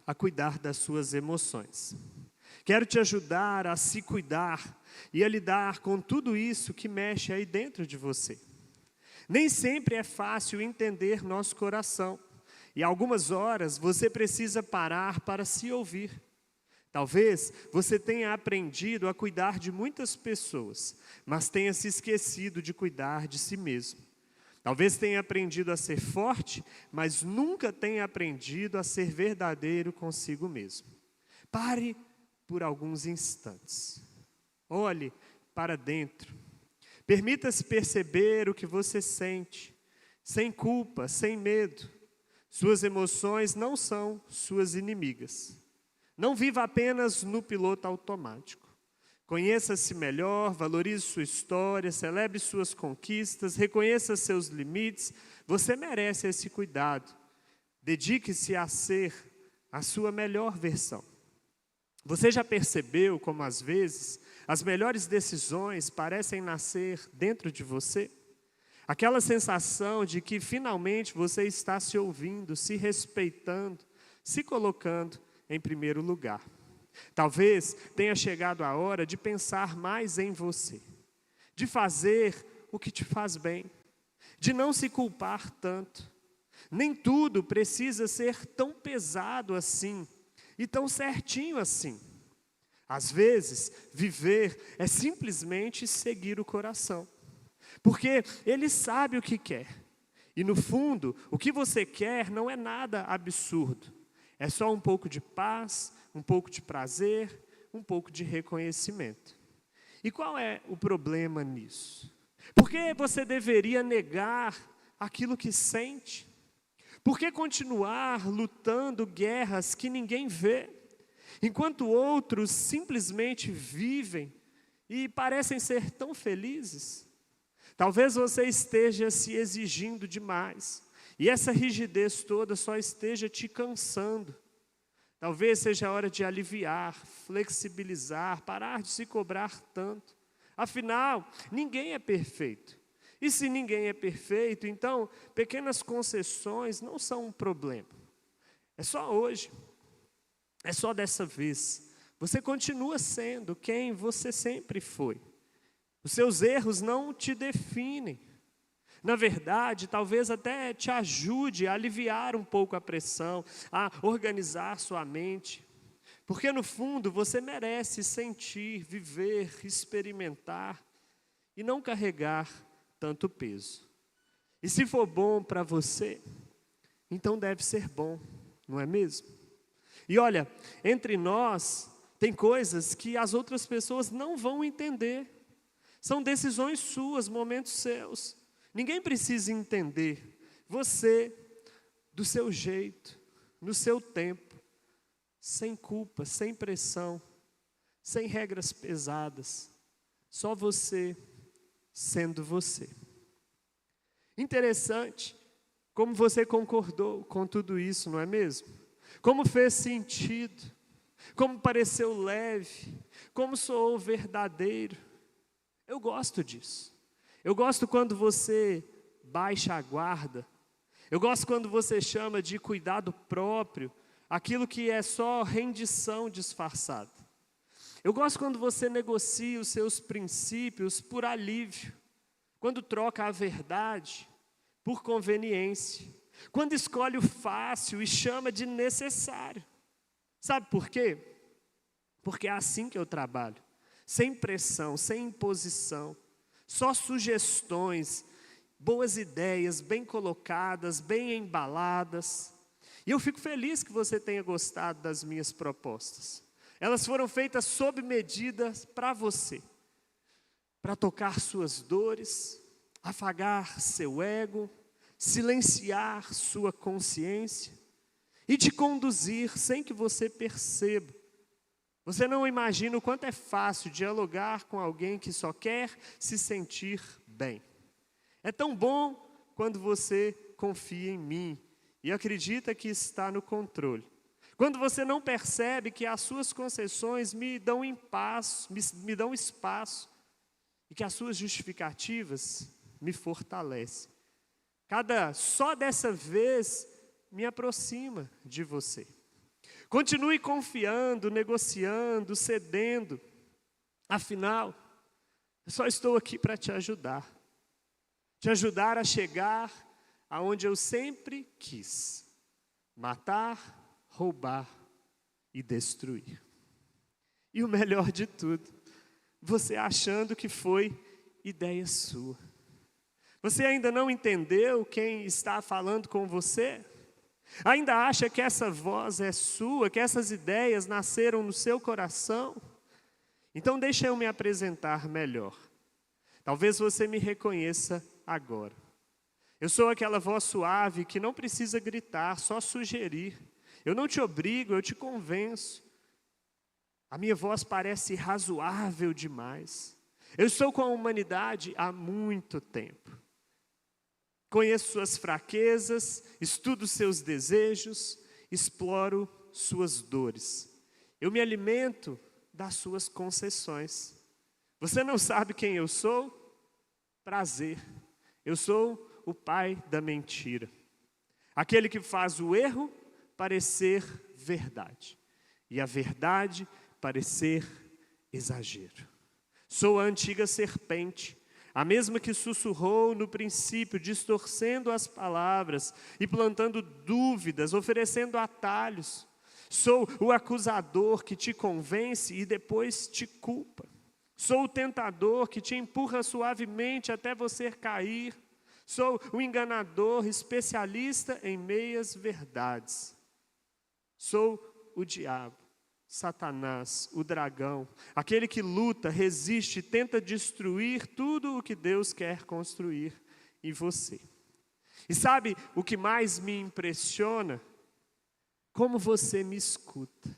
a cuidar das suas emoções. Quero te ajudar a se cuidar e a lidar com tudo isso que mexe aí dentro de você. Nem sempre é fácil entender nosso coração. E algumas horas você precisa parar para se ouvir. Talvez você tenha aprendido a cuidar de muitas pessoas, mas tenha se esquecido de cuidar de si mesmo. Talvez tenha aprendido a ser forte, mas nunca tenha aprendido a ser verdadeiro consigo mesmo. Pare por alguns instantes. Olhe para dentro. Permita-se perceber o que você sente, sem culpa, sem medo. Suas emoções não são suas inimigas. Não viva apenas no piloto automático. Conheça-se melhor, valorize sua história, celebre suas conquistas, reconheça seus limites. Você merece esse cuidado. Dedique-se a ser a sua melhor versão. Você já percebeu como às vezes as melhores decisões parecem nascer dentro de você? Aquela sensação de que finalmente você está se ouvindo, se respeitando, se colocando em primeiro lugar. Talvez tenha chegado a hora de pensar mais em você, de fazer o que te faz bem, de não se culpar tanto. Nem tudo precisa ser tão pesado assim e tão certinho assim. Às vezes, viver é simplesmente seguir o coração, porque ele sabe o que quer. E no fundo, o que você quer não é nada absurdo. É só um pouco de paz, um pouco de prazer, um pouco de reconhecimento. E qual é o problema nisso? Por que você deveria negar aquilo que sente? Por que continuar lutando guerras que ninguém vê, enquanto outros simplesmente vivem e parecem ser tão felizes? Talvez você esteja se exigindo demais, e essa rigidez toda só esteja te cansando. Talvez seja a hora de aliviar, flexibilizar, parar de se cobrar tanto. Afinal, ninguém é perfeito. E se ninguém é perfeito, então pequenas concessões não são um problema. É só hoje, é só dessa vez. Você continua sendo quem você sempre foi. Os seus erros não te definem. Na verdade, talvez até te ajude a aliviar um pouco a pressão, a organizar sua mente. Porque no fundo você merece sentir, viver, experimentar e não carregar tanto peso. E se for bom para você, então deve ser bom, não é mesmo? E olha, entre nós tem coisas que as outras pessoas não vão entender. São decisões suas, momentos seus. Ninguém precisa entender. Você, do seu jeito, no seu tempo, sem culpa, sem pressão, sem regras pesadas. Só você sendo você. Interessante como você concordou com tudo isso, não é mesmo? Como fez sentido, como pareceu leve, como soou verdadeiro. Eu gosto disso. Eu gosto quando você baixa a guarda. Eu gosto quando você chama de cuidado próprio aquilo que é só rendição disfarçada. Eu gosto quando você negocia os seus princípios por alívio, quando troca a verdade por conveniência, quando escolhe o fácil e chama de necessário. Sabe por quê? Porque é assim que eu trabalho, sem pressão, sem imposição, só sugestões, boas ideias, bem colocadas, bem embaladas. E eu fico feliz que você tenha gostado das minhas propostas. Elas foram feitas sob medida para você, para tocar suas dores, afagar seu ego, silenciar sua consciência e te conduzir sem que você perceba. Você não imagina o quanto é fácil dialogar com alguém que só quer se sentir bem. É tão bom quando você confia em mim e acredita que está no controle. Quando você não percebe que as suas concessões me dão espaço e que as suas justificativas me fortalecem. Só dessa vez me aproxima de você. Continue confiando, negociando, cedendo. Afinal, eu só estou aqui para te ajudar. Te ajudar a chegar aonde eu sempre quis. Matar, roubar e destruir. E o melhor de tudo, você achando que foi ideia sua. Você ainda não entendeu quem está falando com você? Ainda acha que essa voz é sua, que essas ideias nasceram no seu coração? Então deixa eu me apresentar melhor. Talvez você me reconheça agora. Eu sou aquela voz suave que não precisa gritar, só sugerir. Eu não te obrigo, eu te convenço. A minha voz parece razoável demais. Eu estou com a humanidade há muito tempo. Conheço suas fraquezas, estudo seus desejos, exploro suas dores. Eu me alimento das suas concessões. Você não sabe quem eu sou? Prazer. Eu sou o pai da mentira. Aquele que faz o erro parecer verdade. E a verdade parecer exagero. Sou a antiga serpente, a mesma que sussurrou no princípio, distorcendo as palavras e plantando dúvidas, oferecendo atalhos. Sou o acusador que te convence e depois te culpa. Sou o tentador que te empurra suavemente até você cair. Sou o enganador, especialista em meias verdades. Sou o diabo, Satanás, o dragão, aquele que luta, resiste, tenta destruir tudo o que Deus quer construir em você. E sabe o que mais me impressiona? Como você me escuta,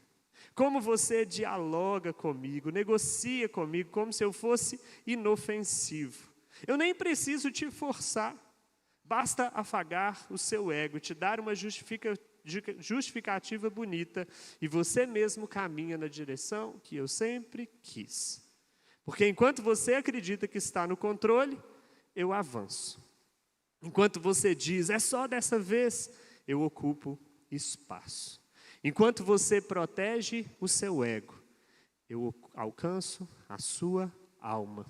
como você dialoga comigo, negocia comigo, como se eu fosse inofensivo. Eu nem preciso te forçar, basta afagar o seu ego, te dar uma justificativa bonita, e você mesmo caminha na direção que eu sempre quis. Porque enquanto você acredita que está no controle, eu avanço. Enquanto você diz, é só dessa vez, eu ocupo espaço. Enquanto você protege o seu ego, eu alcanço a sua alma.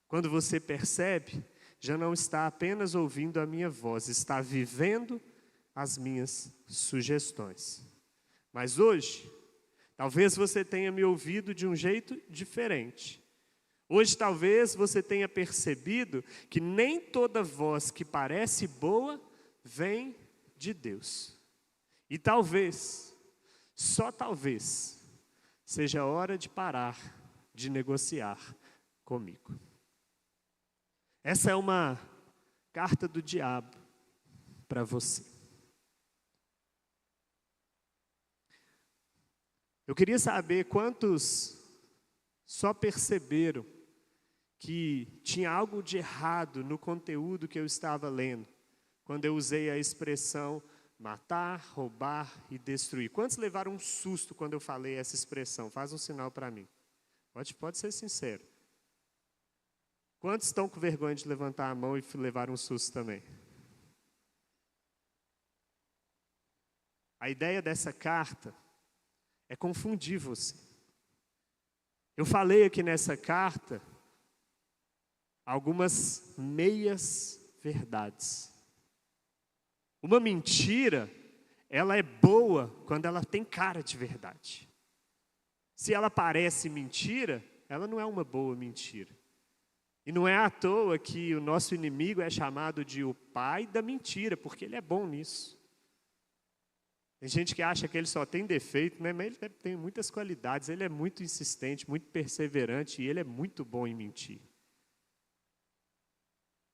Quando você percebe, já não está apenas ouvindo a minha voz, está vivendo as minhas sugestões. Mas hoje, talvez você tenha me ouvido de um jeito diferente. Hoje talvez você tenha percebido que nem toda voz que parece boa vem de Deus. E talvez, só talvez, seja a hora de parar de negociar comigo. Essa é uma carta do diabo para você. Eu queria saber quantos só perceberam que tinha algo de errado no conteúdo que eu estava lendo, quando eu usei a expressão matar, roubar e destruir. Quantos levaram um susto quando eu falei essa expressão? Faz um sinal para mim. Pode ser sincero. Quantos estão com vergonha de levantar a mão e levar um susto também? A ideia dessa carta é confundir você. Eu falei aqui nessa carta algumas meias verdades. Uma mentira, ela é boa quando ela tem cara de verdade. Se ela parece mentira, ela não é uma boa mentira. E não é à toa que o nosso inimigo é chamado de o pai da mentira, porque ele é bom nisso. Tem gente que acha que ele só tem defeito, né? Mas ele tem muitas qualidades, ele é muito insistente, muito perseverante e ele é muito bom em mentir.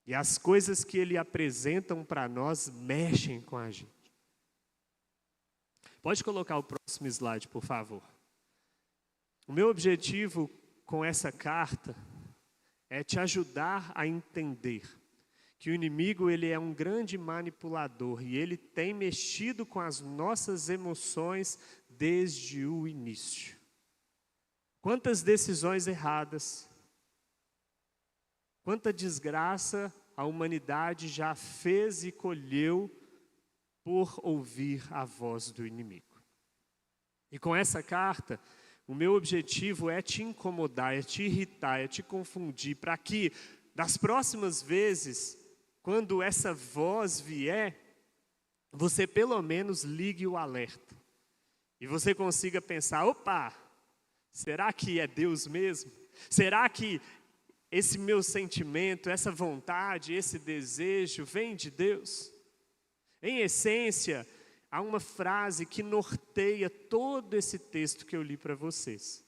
E as coisas que ele apresentam para nós mexem com a gente. Pode colocar o próximo slide, por favor. O meu objetivo com essa carta é te ajudar a entender que o inimigo ele é um grande manipulador e ele tem mexido com as nossas emoções desde o início. Quantas decisões erradas, quanta desgraça a humanidade já fez e colheu por ouvir a voz do inimigo. E com essa carta, o meu objetivo é te incomodar, é te irritar, é te confundir, para que das próximas vezes, quando essa voz vier, você pelo menos ligue o alerta. E você consiga pensar, opa, será que é Deus mesmo? Será que esse meu sentimento, essa vontade, esse desejo vem de Deus? Em essência, há uma frase que norteia todo esse texto que eu li para vocês.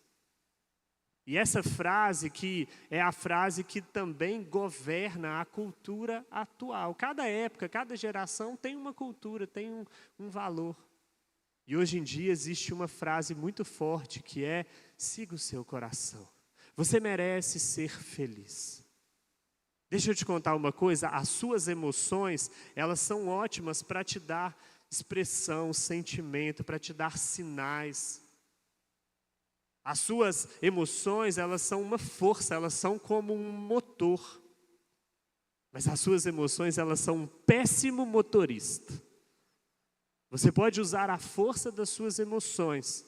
E essa frase que é a frase que também governa a cultura atual. Cada época, cada geração tem uma cultura, tem um valor. E hoje em dia existe uma frase muito forte que é: siga o seu coração. Você merece ser feliz. Deixa eu te contar uma coisa, as suas emoções, elas são ótimas para te dar expressão, sentimento, para te dar sinais. As suas emoções, elas são uma força, elas são como um motor. Mas as suas emoções, elas são um péssimo motorista. Você pode usar a força das suas emoções,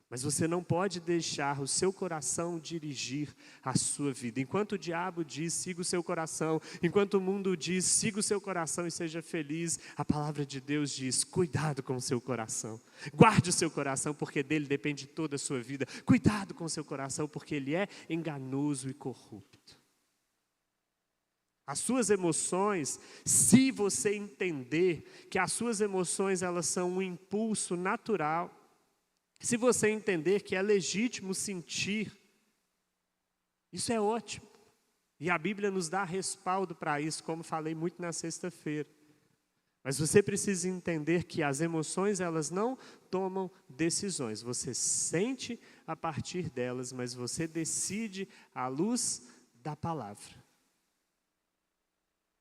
mas você não pode deixar o seu coração dirigir a sua vida. Enquanto o diabo diz, siga o seu coração. Enquanto o mundo diz, siga o seu coração e seja feliz. A palavra de Deus diz, cuidado com o seu coração. Guarde o seu coração, porque dele depende toda a sua vida. Cuidado com o seu coração, porque ele é enganoso e corrupto. As suas emoções, se você entender que as suas emoções elas são um impulso natural, se você entender que é legítimo sentir, isso é ótimo. E a Bíblia nos dá respaldo para isso, como falei muito na sexta-feira. Mas você precisa entender que as emoções elas não tomam decisões. Você sente a partir delas, mas você decide à luz da palavra.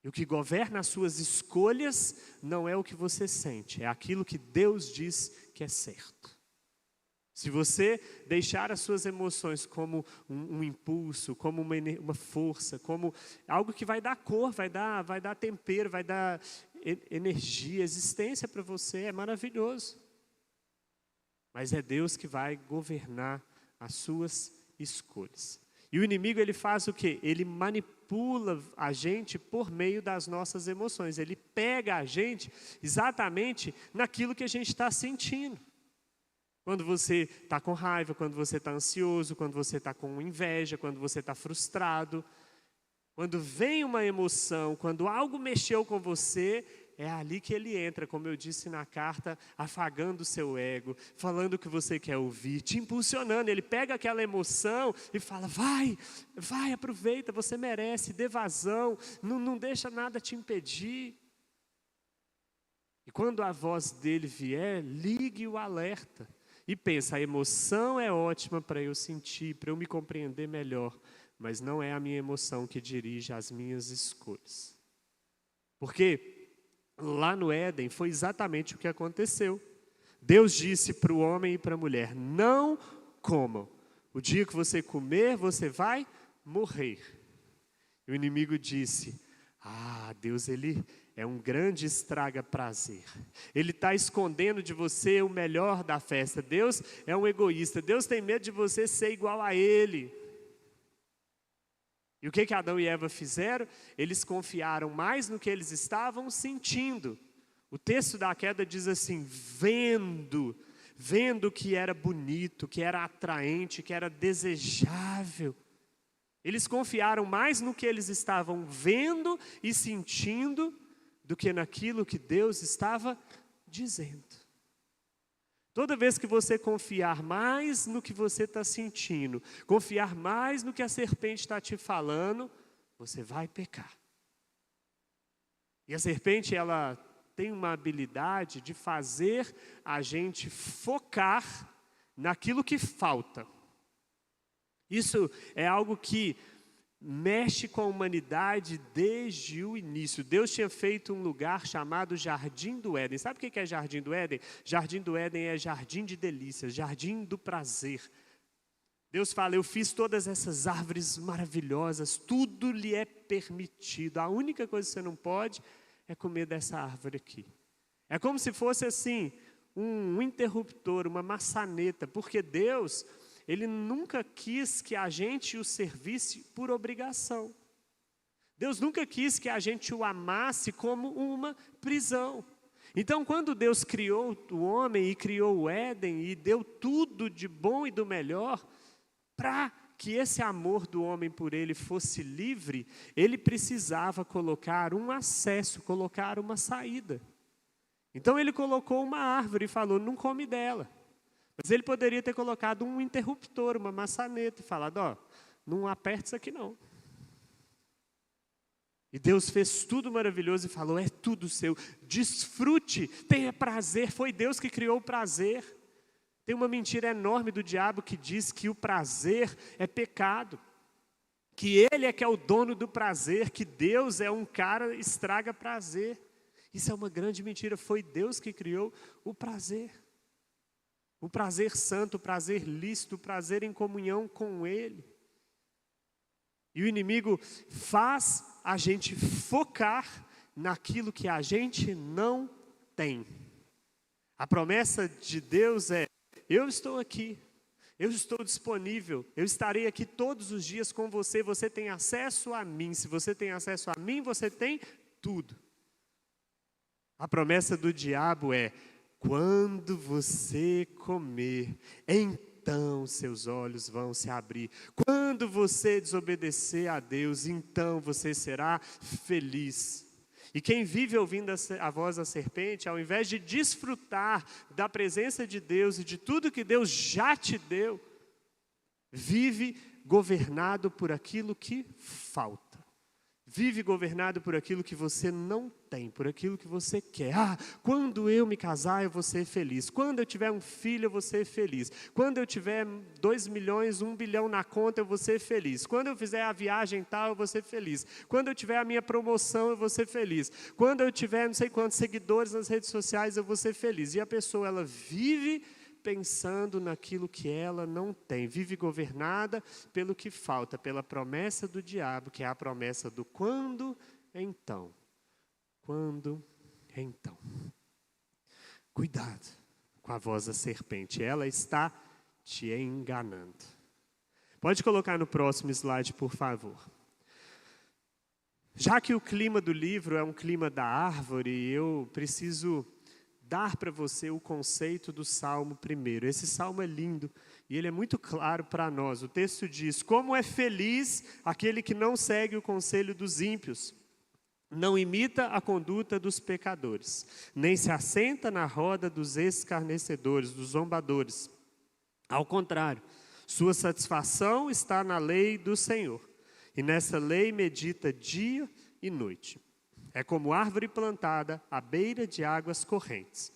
E o que governa as suas escolhas não é o que você sente, é aquilo que Deus diz que é certo. Se você deixar as suas emoções como um impulso, como uma força, como algo que vai dar cor, vai dar tempero, vai dar energia, existência para você, é maravilhoso. Mas é Deus que vai governar as suas escolhas. E o inimigo, ele faz o quê? Ele manipula a gente por meio das nossas emoções. Ele pega a gente exatamente naquilo que a gente está sentindo. Quando você está com raiva, quando você está ansioso, quando você está com inveja, quando você está frustrado. Quando vem uma emoção, quando algo mexeu com você, é ali que ele entra, como eu disse na carta, afagando o seu ego, falando o que você quer ouvir, te impulsionando. Ele pega aquela emoção e fala, vai, aproveita, você merece, dê vazão, não deixa nada te impedir. E quando a voz dele vier, ligue o alerta. E pensa, a emoção é ótima para eu sentir, para eu me compreender melhor, mas não é a minha emoção que dirige as minhas escolhas. Porque lá no Éden foi exatamente o que aconteceu. Deus disse para o homem e para a mulher, não comam. O dia que você comer, você vai morrer. E o inimigo disse, Deus ele é um grande estraga-prazer. Ele está escondendo de você o melhor da festa. Deus é um egoísta. Deus tem medo de você ser igual a Ele. E o que Adão e Eva fizeram? Eles confiaram mais no que eles estavam sentindo. O texto da queda diz assim, vendo que era bonito, que era atraente, que era desejável. Eles confiaram mais no que eles estavam vendo e sentindo do que naquilo que Deus estava dizendo. Toda vez que você confiar mais no que você está sentindo, confiar mais no que a serpente está te falando, você vai pecar. E a serpente, ela tem uma habilidade de fazer a gente focar naquilo que falta. Isso é algo que mexe com a humanidade desde o início. Deus tinha feito um lugar chamado Jardim do Éden. Sabe o que é Jardim do Éden? Jardim do Éden é jardim de delícias, jardim do prazer. Deus fala, eu fiz todas essas árvores maravilhosas, tudo lhe é permitido. A única coisa que você não pode é comer dessa árvore aqui. É como se fosse assim, um interruptor, uma maçaneta, porque Deus, Ele nunca quis que a gente o servisse por obrigação. Deus nunca quis que a gente o amasse como uma prisão. Então, quando Deus criou o homem e criou o Éden e deu tudo de bom e do melhor, para que esse amor do homem por ele fosse livre, ele precisava colocar um acesso, colocar uma saída. Então ele colocou uma árvore e falou, não come dela. Mas ele poderia ter colocado um interruptor, uma maçaneta e falado, não aperta isso aqui não. E Deus fez tudo maravilhoso e falou, é tudo seu, desfrute, tenha prazer, foi Deus que criou o prazer. Tem uma mentira enorme do diabo que diz que o prazer é pecado, que ele é que é o dono do prazer, que Deus é um cara que estraga prazer. Isso é uma grande mentira, foi Deus que criou o prazer. O prazer santo, o prazer lícito, o prazer em comunhão com Ele. E o inimigo faz a gente focar naquilo que a gente não tem. A promessa de Deus é, eu estou aqui, eu estou disponível, eu estarei aqui todos os dias com você, você tem acesso a mim, se você tem acesso a mim, você tem tudo. A promessa do diabo é, quando você comer, então seus olhos vão se abrir. Quando você desobedecer a Deus, então você será feliz. E quem vive ouvindo a voz da serpente, ao invés de desfrutar da presença de Deus e de tudo que Deus já te deu, vive governado por aquilo que falta. Vive governado por aquilo que você não tem, por aquilo que você quer. Quando eu me casar, eu vou ser feliz. Quando eu tiver um filho, eu vou ser feliz. Quando eu tiver 2 milhões, 1 bilhão na conta, eu vou ser feliz. Quando eu fizer a viagem tal, eu vou ser feliz. Quando eu tiver a minha promoção, eu vou ser feliz. Quando eu tiver não sei quantos seguidores nas redes sociais, eu vou ser feliz. E a pessoa, ela vive pensando naquilo que ela não tem, vive governada pelo que falta, pela promessa do diabo, que é a promessa do quando, então. Quando, então. Cuidado com a voz da serpente, ela está te enganando. Pode colocar no próximo slide, por favor. Já que o clima do livro é um clima da árvore, eu preciso dar para você o conceito do Salmo primeiro. Esse Salmo é lindo e ele é muito claro para nós. O texto diz, como é feliz aquele que não segue o conselho dos ímpios, não imita a conduta dos pecadores, nem se assenta na roda dos escarnecedores, dos zombadores. Ao contrário, sua satisfação está na lei do Senhor, e nessa lei medita dia e noite. É como árvore plantada à beira de águas correntes.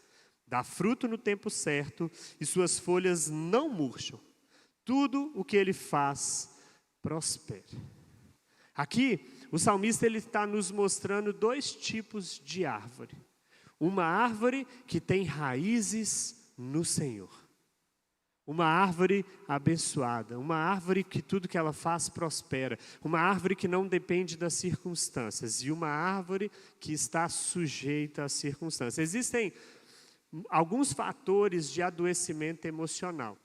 Dá fruto no tempo certo e suas folhas não murcham. Tudo o que ele faz prospera. Aqui, o salmista está nos mostrando 2 tipos de árvore. Uma árvore que tem raízes no Senhor. Uma árvore abençoada, uma árvore que tudo que ela faz prospera, uma árvore que não depende das circunstâncias e uma árvore que está sujeita às circunstâncias. Existem alguns fatores de adoecimento emocional.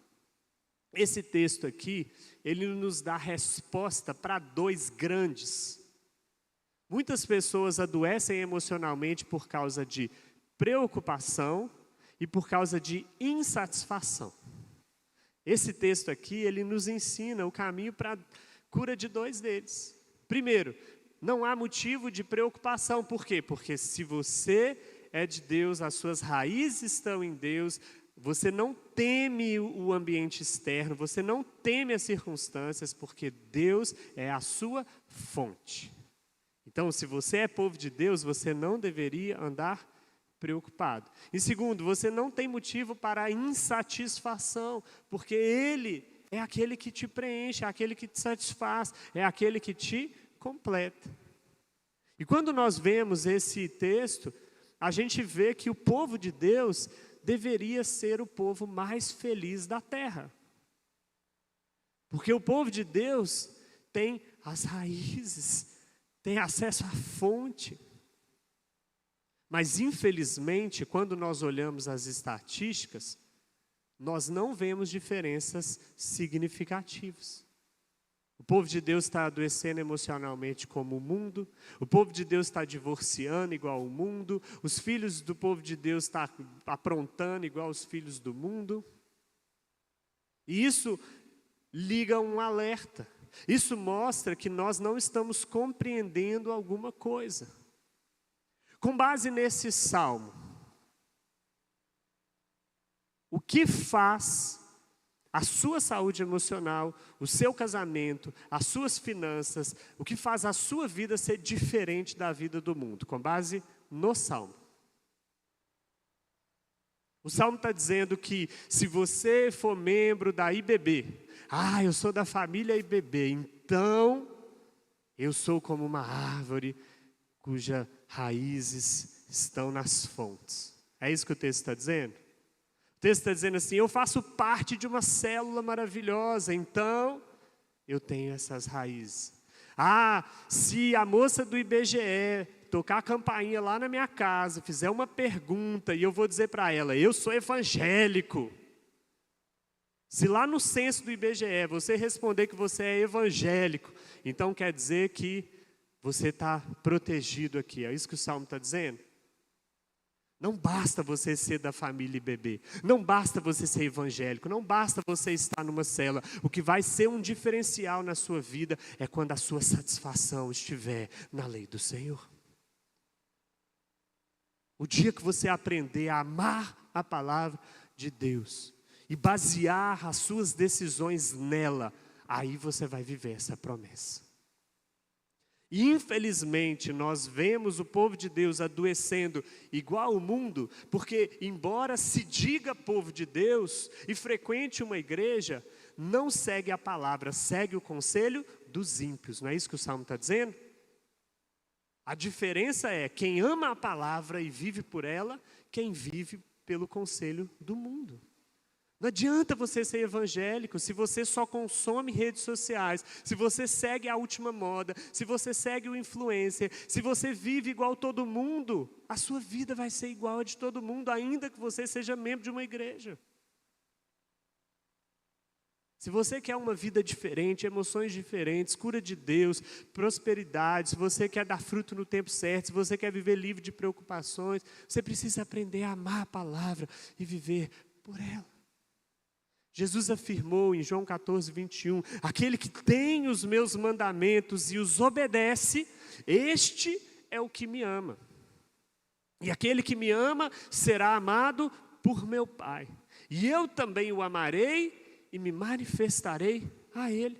Esse texto aqui, ele nos dá resposta para 2 grandes. Muitas pessoas adoecem emocionalmente por causa de preocupação e por causa de insatisfação. Esse texto aqui, ele nos ensina o caminho para a cura de 2 deles. Primeiro, não há motivo de preocupação. Por quê? Porque se você é de Deus, as suas raízes estão em Deus, você não teme o ambiente externo, você não teme as circunstâncias, porque Deus é a sua fonte. Então, se você é povo de Deus, você não deveria andar preocupado. E segundo, você não tem motivo para a insatisfação, porque Ele é aquele que te preenche, é aquele que te satisfaz, é aquele que te completa. E quando nós vemos esse texto, a gente vê que o povo de Deus deveria ser o povo mais feliz da terra. Porque o povo de Deus tem as raízes, tem acesso à fonte. Mas, infelizmente, quando nós olhamos as estatísticas, nós não vemos diferenças significativas. O povo de Deus está adoecendo emocionalmente como o mundo, o povo de Deus está divorciando igual o mundo, os filhos do povo de Deus estão aprontando igual os filhos do mundo. E isso liga um alerta. Isso mostra que nós não estamos compreendendo alguma coisa. Com base nesse salmo, o que faz A sua saúde emocional, o seu casamento, as suas finanças, o que faz a sua vida ser diferente da vida do mundo, com base no Salmo. O Salmo está dizendo que se você for membro da IBB, eu sou da família IBB, então eu sou como uma árvore cujas raízes estão nas fontes. É isso que o texto está dizendo? O texto está dizendo assim, eu faço parte de uma célula maravilhosa, então eu tenho essas raízes. Se a moça do IBGE tocar a campainha lá na minha casa, fizer uma pergunta e eu vou dizer para ela, eu sou evangélico. Se lá no censo do IBGE você responder que você é evangélico, então quer dizer que você está protegido aqui. É isso que o Salmo está dizendo? Não basta você ser da família IBB, não basta você ser evangélico, não basta você estar numa célula. O que vai ser um diferencial na sua vida é quando a sua satisfação estiver na lei do Senhor. O dia que você aprender a amar a palavra de Deus e basear as suas decisões nela, aí você vai viver essa promessa. E infelizmente nós vemos o povo de Deus adoecendo igual o mundo, porque embora se diga povo de Deus e frequente uma igreja, não segue a palavra, segue o conselho dos ímpios. Não é isso que o Salmo está dizendo? A diferença é quem ama a palavra e vive por ela, quem vive pelo conselho do mundo. Não adianta você ser evangélico se você só consome redes sociais, se você segue a última moda, se você segue o influencer, se você vive igual todo mundo, a sua vida vai ser igual a de todo mundo, ainda que você seja membro de uma igreja. Se você quer uma vida diferente, emoções diferentes, cura de Deus, prosperidade, se você quer dar fruto no tempo certo, se você quer viver livre de preocupações, você precisa aprender a amar a palavra e viver por ela. Jesus afirmou em João 14, 21, aquele que tem os meus mandamentos e os obedece, este é o que me ama. E aquele que me ama será amado por meu Pai. E eu também o amarei e me manifestarei a ele.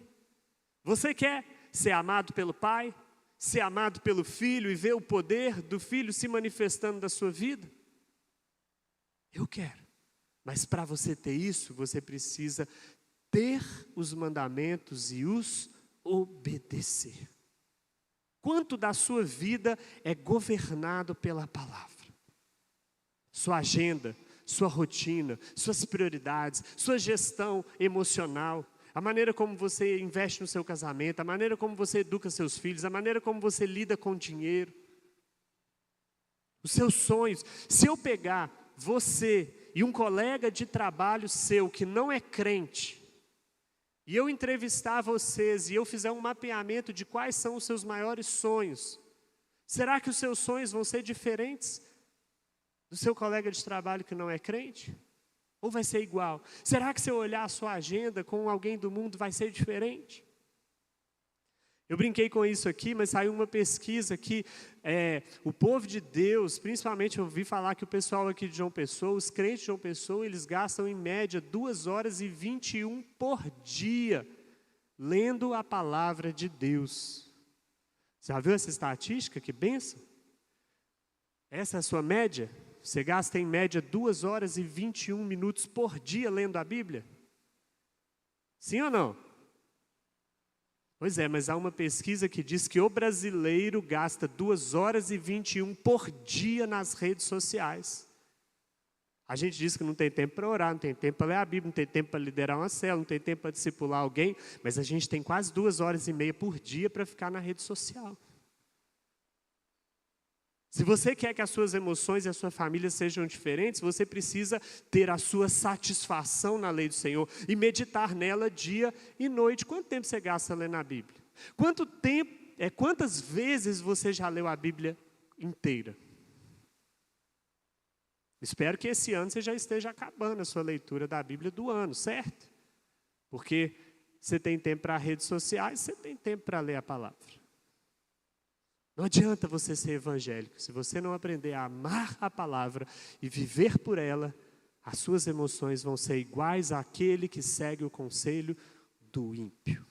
Você quer ser amado pelo Pai? Ser amado pelo Filho e ver o poder do Filho se manifestando na sua vida? Eu quero. Mas para você ter isso, você precisa ter os mandamentos e os obedecer. Quanto da sua vida é governado pela palavra? Sua agenda, sua rotina, suas prioridades, sua gestão emocional, a maneira como você investe no seu casamento, a maneira como você educa seus filhos, a maneira como você lida com o dinheiro, os seus sonhos. Se eu pegar você e um colega de trabalho seu que não é crente, e eu entrevistar vocês e eu fizer um mapeamento de quais são os seus maiores sonhos, será que os seus sonhos vão ser diferentes do seu colega de trabalho que não é crente? Ou vai ser igual? Será que se eu olhar a sua agenda com alguém do mundo vai ser diferente? Eu brinquei com isso aqui, mas saiu uma pesquisa que o povo de Deus, principalmente eu ouvi falar que o pessoal aqui de João Pessoa, os crentes de João Pessoa, eles gastam em média 2 horas e 21 por dia lendo a palavra de Deus. Você já viu essa estatística? Que bênção! Essa é a sua média? Você gasta em média 2 horas e 21 minutos por dia lendo a Bíblia? Sim ou não? Pois é, mas há uma pesquisa que diz que o brasileiro gasta 2 horas e 21 por dia nas redes sociais. A gente diz que não tem tempo para orar, não tem tempo para ler a Bíblia, não tem tempo para liderar uma célula, não tem tempo para discipular alguém, mas a gente tem quase 2 horas e meia por dia para ficar na rede social. Se você quer que as suas emoções e a sua família sejam diferentes, você precisa ter a sua satisfação na lei do Senhor e meditar nela dia e noite. Quanto tempo você gasta lendo a Bíblia? Quantas vezes você já leu a Bíblia inteira? Espero que esse ano você já esteja acabando a sua leitura da Bíblia do ano, certo? Porque você tem tempo para redes sociais, você tem tempo para ler a palavra. Não adianta você ser evangélico, se você não aprender a amar a palavra e viver por ela, as suas emoções vão ser iguais àquele que segue o conselho do ímpio.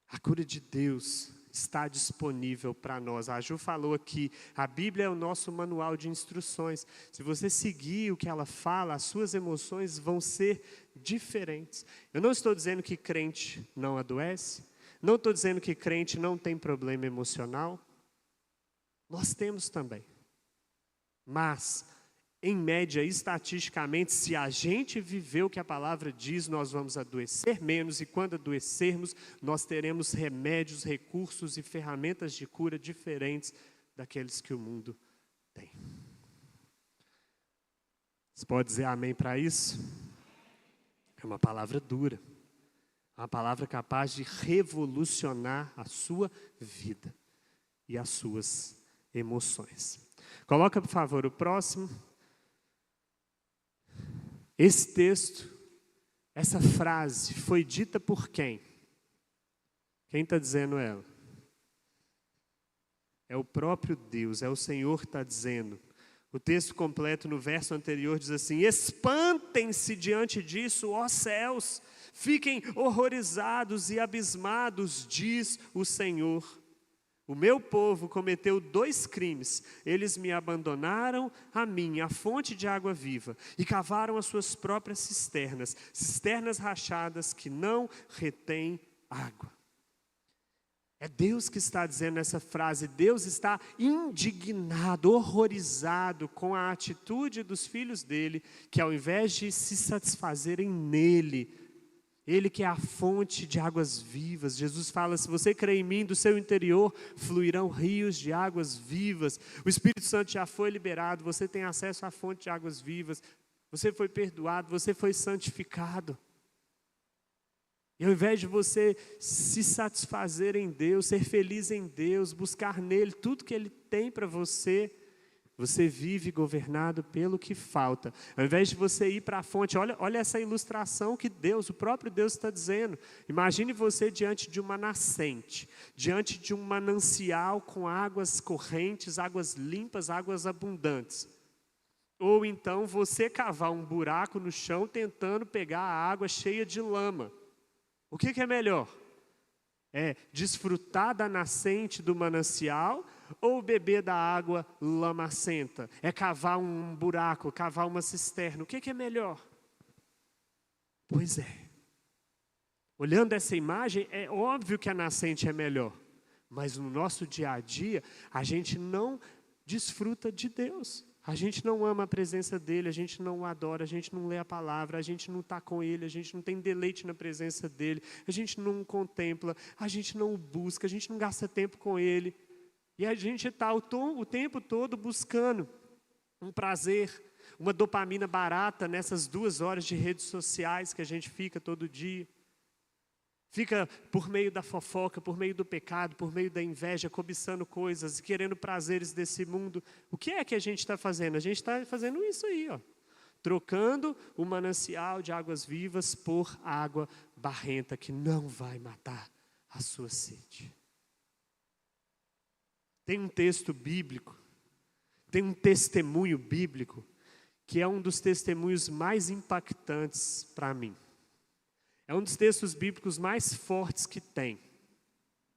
A cura de Deus está disponível para nós. A Ju falou aqui, a Bíblia é o nosso manual de instruções. Se você seguir o que ela fala, as suas emoções vão ser diferentes. Eu não estou dizendo que crente não adoece, não estou dizendo que crente não tem problema emocional. Nós temos também. Mas, em média, estatisticamente, se a gente viver o que a palavra diz, nós vamos adoecer menos, e quando adoecermos, nós teremos remédios, recursos e ferramentas de cura diferentes daqueles que o mundo tem. Você pode dizer amém para isso? É uma palavra dura, uma palavra capaz de revolucionar a sua vida e as suas emoções. Coloca, por favor, o próximo. Esse texto, essa frase, foi dita por quem? Quem está dizendo ela? É o próprio Deus, é o Senhor que está dizendo. O texto completo no verso anterior diz assim: espantem-se diante disso, ó céus, fiquem horrorizados e abismados, diz o Senhor. O meu povo cometeu 2 crimes. Eles me abandonaram a mim, a fonte de água viva, e cavaram as suas próprias cisternas, cisternas rachadas que não retêm água. É Deus que está dizendo essa frase. Deus está indignado, horrorizado com a atitude dos filhos dele, que ao invés de se satisfazerem nele, Ele que é a fonte de águas vivas. Jesus fala: se você crê em mim, do seu interior fluirão rios de águas vivas. O Espírito Santo já foi liberado, você tem acesso à fonte de águas vivas. Você foi perdoado, você foi santificado. E ao invés de você se satisfazer em Deus, ser feliz em Deus, buscar nele tudo que Ele tem para você, você vive governado pelo que falta. Ao invés de você ir para a fonte, olha essa ilustração que Deus, o próprio Deus está dizendo. Imagine você diante de uma nascente, diante de um manancial com águas correntes, águas limpas, águas abundantes. Ou então você cavar um buraco no chão tentando pegar a água cheia de lama. O que é melhor? É desfrutar da nascente do manancial ou beber da água lamacenta? É cavar um buraco, cavar uma cisterna. O que é melhor? Pois é. Olhando essa imagem, é óbvio que a nascente é melhor. Mas no nosso dia a dia, a gente não desfruta de Deus. A gente não ama a presença dEle, a gente não o adora, a gente não lê a palavra, a gente não está com Ele, a gente não tem deleite na presença dEle, a gente não o contempla, a gente não o busca, a gente não gasta tempo com Ele. E a gente está o tempo todo buscando um prazer, uma dopamina barata nessas 2 horas de redes sociais que a gente fica todo dia. Fica por meio da fofoca, por meio do pecado, por meio da inveja, cobiçando coisas, querendo prazeres desse mundo. O que é que a gente está fazendo? A gente está fazendo isso aí, ó. Trocando o manancial de águas vivas por água barrenta, que não vai matar a sua sede. Tem um texto bíblico, tem um testemunho bíblico, que é um dos testemunhos mais impactantes para mim. É um dos textos bíblicos mais fortes que tem.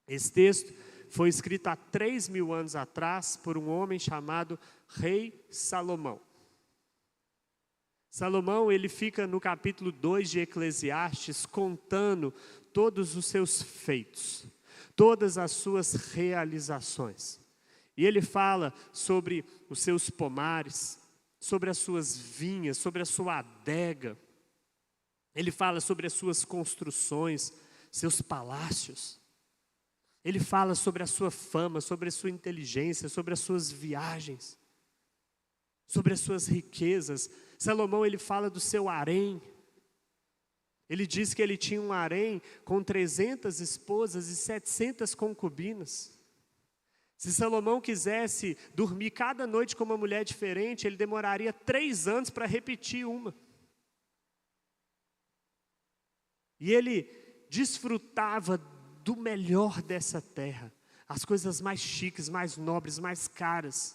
Esse texto foi escrito há 3.000 anos atrás por um homem chamado Rei Salomão. Salomão, ele fica no capítulo 2 de Eclesiastes contando todos os seus feitos, todas as suas realizações. E ele fala sobre os seus pomares, sobre as suas vinhas, sobre a sua adega. Ele fala sobre as suas construções, seus palácios. Ele fala sobre a sua fama, sobre a sua inteligência, sobre as suas viagens, sobre as suas riquezas. Salomão, ele fala do seu harém. Ele diz que ele tinha um harém com 300 esposas e 700 concubinas. Se Salomão quisesse dormir cada noite com uma mulher diferente, ele demoraria 3 anos para repetir uma. E ele desfrutava do melhor dessa terra, as coisas mais chiques, mais nobres, mais caras.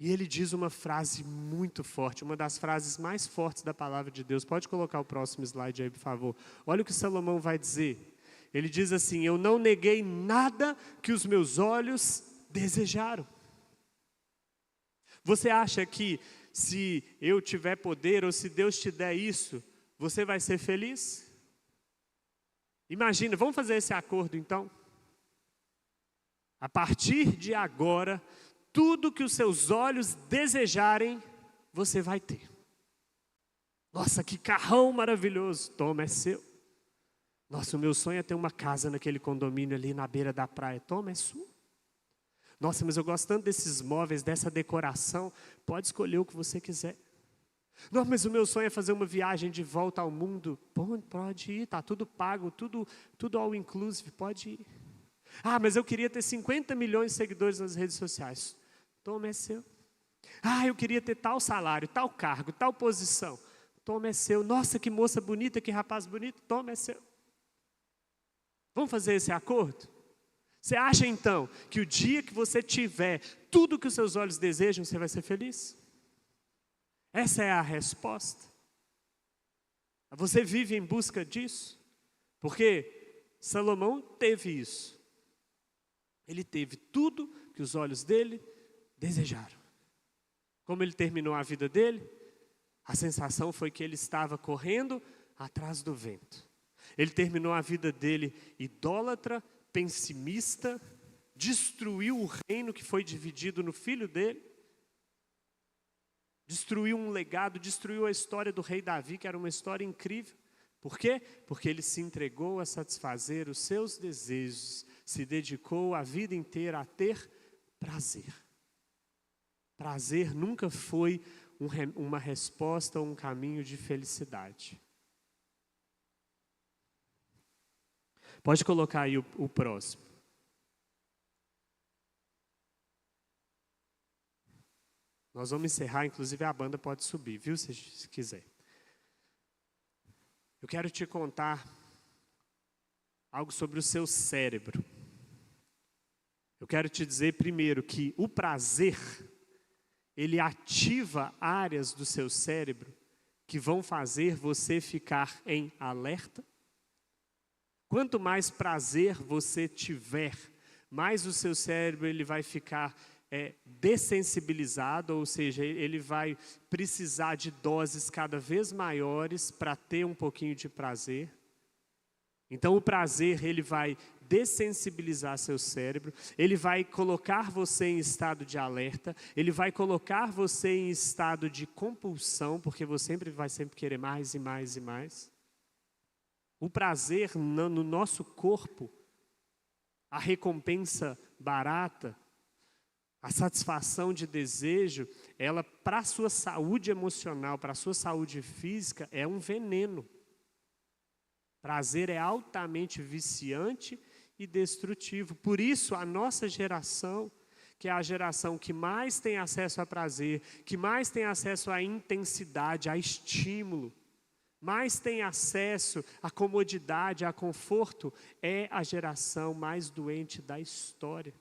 E ele diz uma frase muito forte, uma das frases mais fortes da palavra de Deus. Pode colocar o próximo slide aí, por favor. Olha o que Salomão vai dizer. Ele diz assim: eu não neguei nada que os meus olhos desejaram. Você acha que se eu tiver poder ou se Deus te der isso, você vai ser feliz? Imagina, vamos fazer esse acordo então? A partir de agora, tudo que os seus olhos desejarem, você vai ter. Nossa, que carrão maravilhoso. Toma, é seu. Nossa, o meu sonho é ter uma casa naquele condomínio ali na beira da praia. Toma, é sua. Nossa, mas eu gosto tanto desses móveis, dessa decoração. Pode escolher o que você quiser. Não, mas o meu sonho é fazer uma viagem de volta ao mundo. Pode ir, está tudo pago, tudo all inclusive, pode ir. Ah, mas eu queria ter 50 milhões de seguidores nas redes sociais. Toma, é seu. Ah, eu queria ter tal salário, tal cargo, tal posição. Toma, é seu. Nossa, que moça bonita, que rapaz bonito. Toma, é seu. Vamos fazer esse acordo? Você acha então que o dia que você tiver tudo que os seus olhos desejam, você vai ser feliz? Essa é a resposta. Você vive em busca disso? Porque Salomão teve isso. Ele teve tudo que os olhos dele desejaram. Como ele terminou a vida dele? A sensação foi que ele estava correndo atrás do vento. Ele terminou a vida dele idólatra, pessimista, destruiu o reino que foi dividido no filho dele, destruiu um legado, destruiu a história do rei Davi, que era uma história incrível. Por quê? Porque ele se entregou a satisfazer os seus desejos, se dedicou a vida inteira a ter prazer. Prazer nunca foi uma resposta ou um caminho de felicidade. Pode colocar aí o próximo. Nós vamos encerrar, inclusive a banda pode subir, viu, se quiser. Eu quero te contar algo sobre o seu cérebro. Eu quero te dizer primeiro que o prazer, ele ativa áreas do seu cérebro que vão fazer você ficar em alerta. Quanto mais prazer você tiver, mais o seu cérebro ele vai ficar dessensibilizado, ou seja, ele vai precisar de doses cada vez maiores para ter um pouquinho de prazer. Então o prazer ele vai dessensibilizar seu cérebro, ele vai colocar você em estado de alerta, ele vai colocar você em estado de compulsão, porque você vai sempre querer mais e mais e mais. O prazer no nosso corpo, a recompensa barata, a satisfação de desejo, ela para a sua saúde emocional, para a sua saúde física, é um veneno. Prazer é altamente viciante e destrutivo. Por isso, a nossa geração, que é a geração que mais tem acesso a prazer, que mais tem acesso à intensidade, a estímulo, mais tem acesso à comodidade, a conforto, é a geração mais doente da história.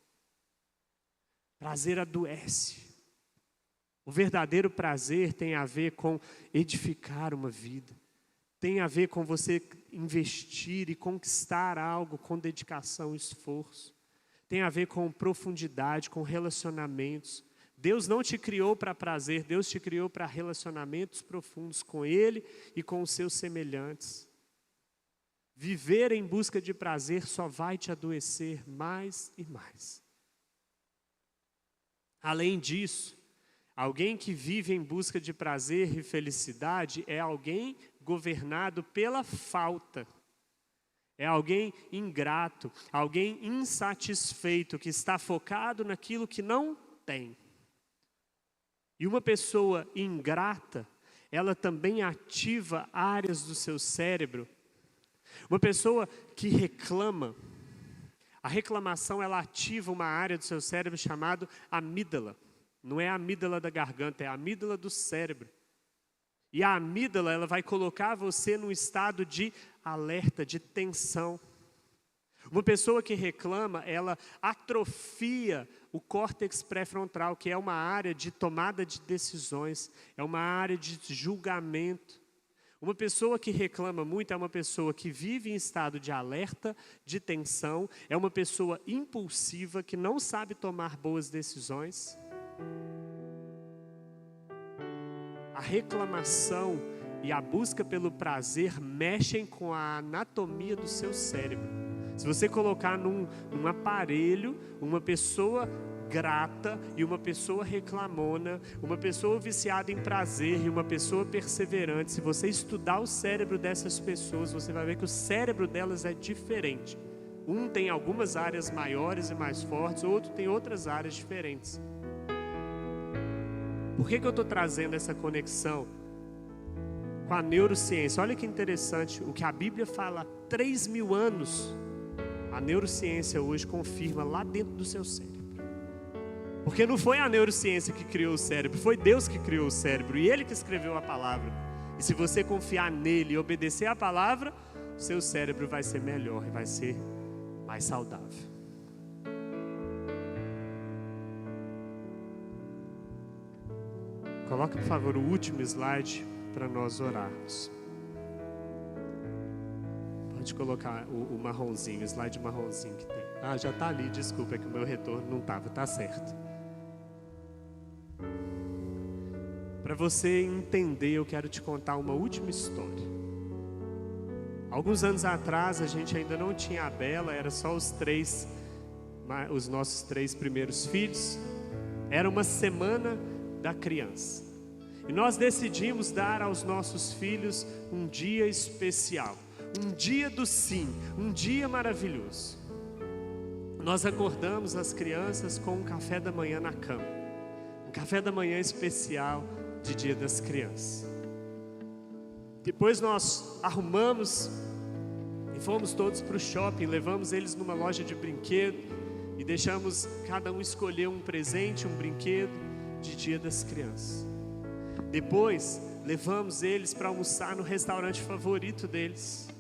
Prazer adoece. O verdadeiro prazer tem a ver com edificar uma vida. Tem a ver com você investir e conquistar algo com dedicação e esforço. Tem a ver com profundidade, com relacionamentos. Deus não te criou para prazer, Deus te criou para relacionamentos profundos com Ele e com os seus semelhantes. Viver em busca de prazer só vai te adoecer mais e mais. Além disso, alguém que vive em busca de prazer e felicidade é alguém governado pela falta. É alguém ingrato, alguém insatisfeito, que está focado naquilo que não tem. E uma pessoa ingrata, ela também ativa áreas do seu cérebro. Uma pessoa que reclama, a reclamação ela ativa uma área do seu cérebro chamada amígdala. Não é a amígdala da garganta, é a amígdala do cérebro. E a amígdala ela vai colocar você num estado de alerta, de tensão. Uma pessoa que reclama, ela atrofia o córtex pré-frontal, que é uma área de tomada de decisões, é uma área de julgamento. Uma pessoa que reclama muito é uma pessoa que vive em estado de alerta, de tensão, é uma pessoa impulsiva, que não sabe tomar boas decisões. A reclamação e a busca pelo prazer mexem com a anatomia do seu cérebro. Se você colocar num aparelho uma pessoa grata e uma pessoa reclamona, uma pessoa viciada em prazer e uma pessoa perseverante, se você estudar o cérebro dessas pessoas, você vai ver que o cérebro delas é diferente. Um tem algumas áreas maiores e mais fortes, o outro tem outras áreas diferentes. Por que eu estou trazendo essa conexão com a neurociência? Olha que interessante, o que a Bíblia fala há 3.000 anos, a neurociência hoje confirma lá dentro do seu cérebro. Porque não foi a neurociência que criou o cérebro, foi Deus que criou o cérebro e Ele que escreveu a palavra. E se você confiar nele e obedecer a palavra, o seu cérebro vai ser melhor e vai ser mais saudável. Coloca, por favor, o último slide para nós orarmos. Pode colocar o marronzinho, o slide marronzinho que tem. Ah, já está ali, desculpa, é que o meu retorno não estava, está certo. Para você entender, eu quero te contar uma última história. Alguns anos atrás, a gente ainda não tinha a Bela, era só os nossos 3 primeiros filhos. Era uma semana da criança. E nós decidimos dar aos nossos filhos um dia especial. Um dia do sim, um dia maravilhoso. Nós acordamos as crianças com um café da manhã na cama. Um café da manhã especial de Dia das Crianças. Depois nós arrumamos e fomos todos para o shopping, levamos eles numa loja de brinquedo e deixamos cada um escolher um presente, um brinquedo de Dia das Crianças. Depois levamos eles para almoçar no restaurante favorito deles.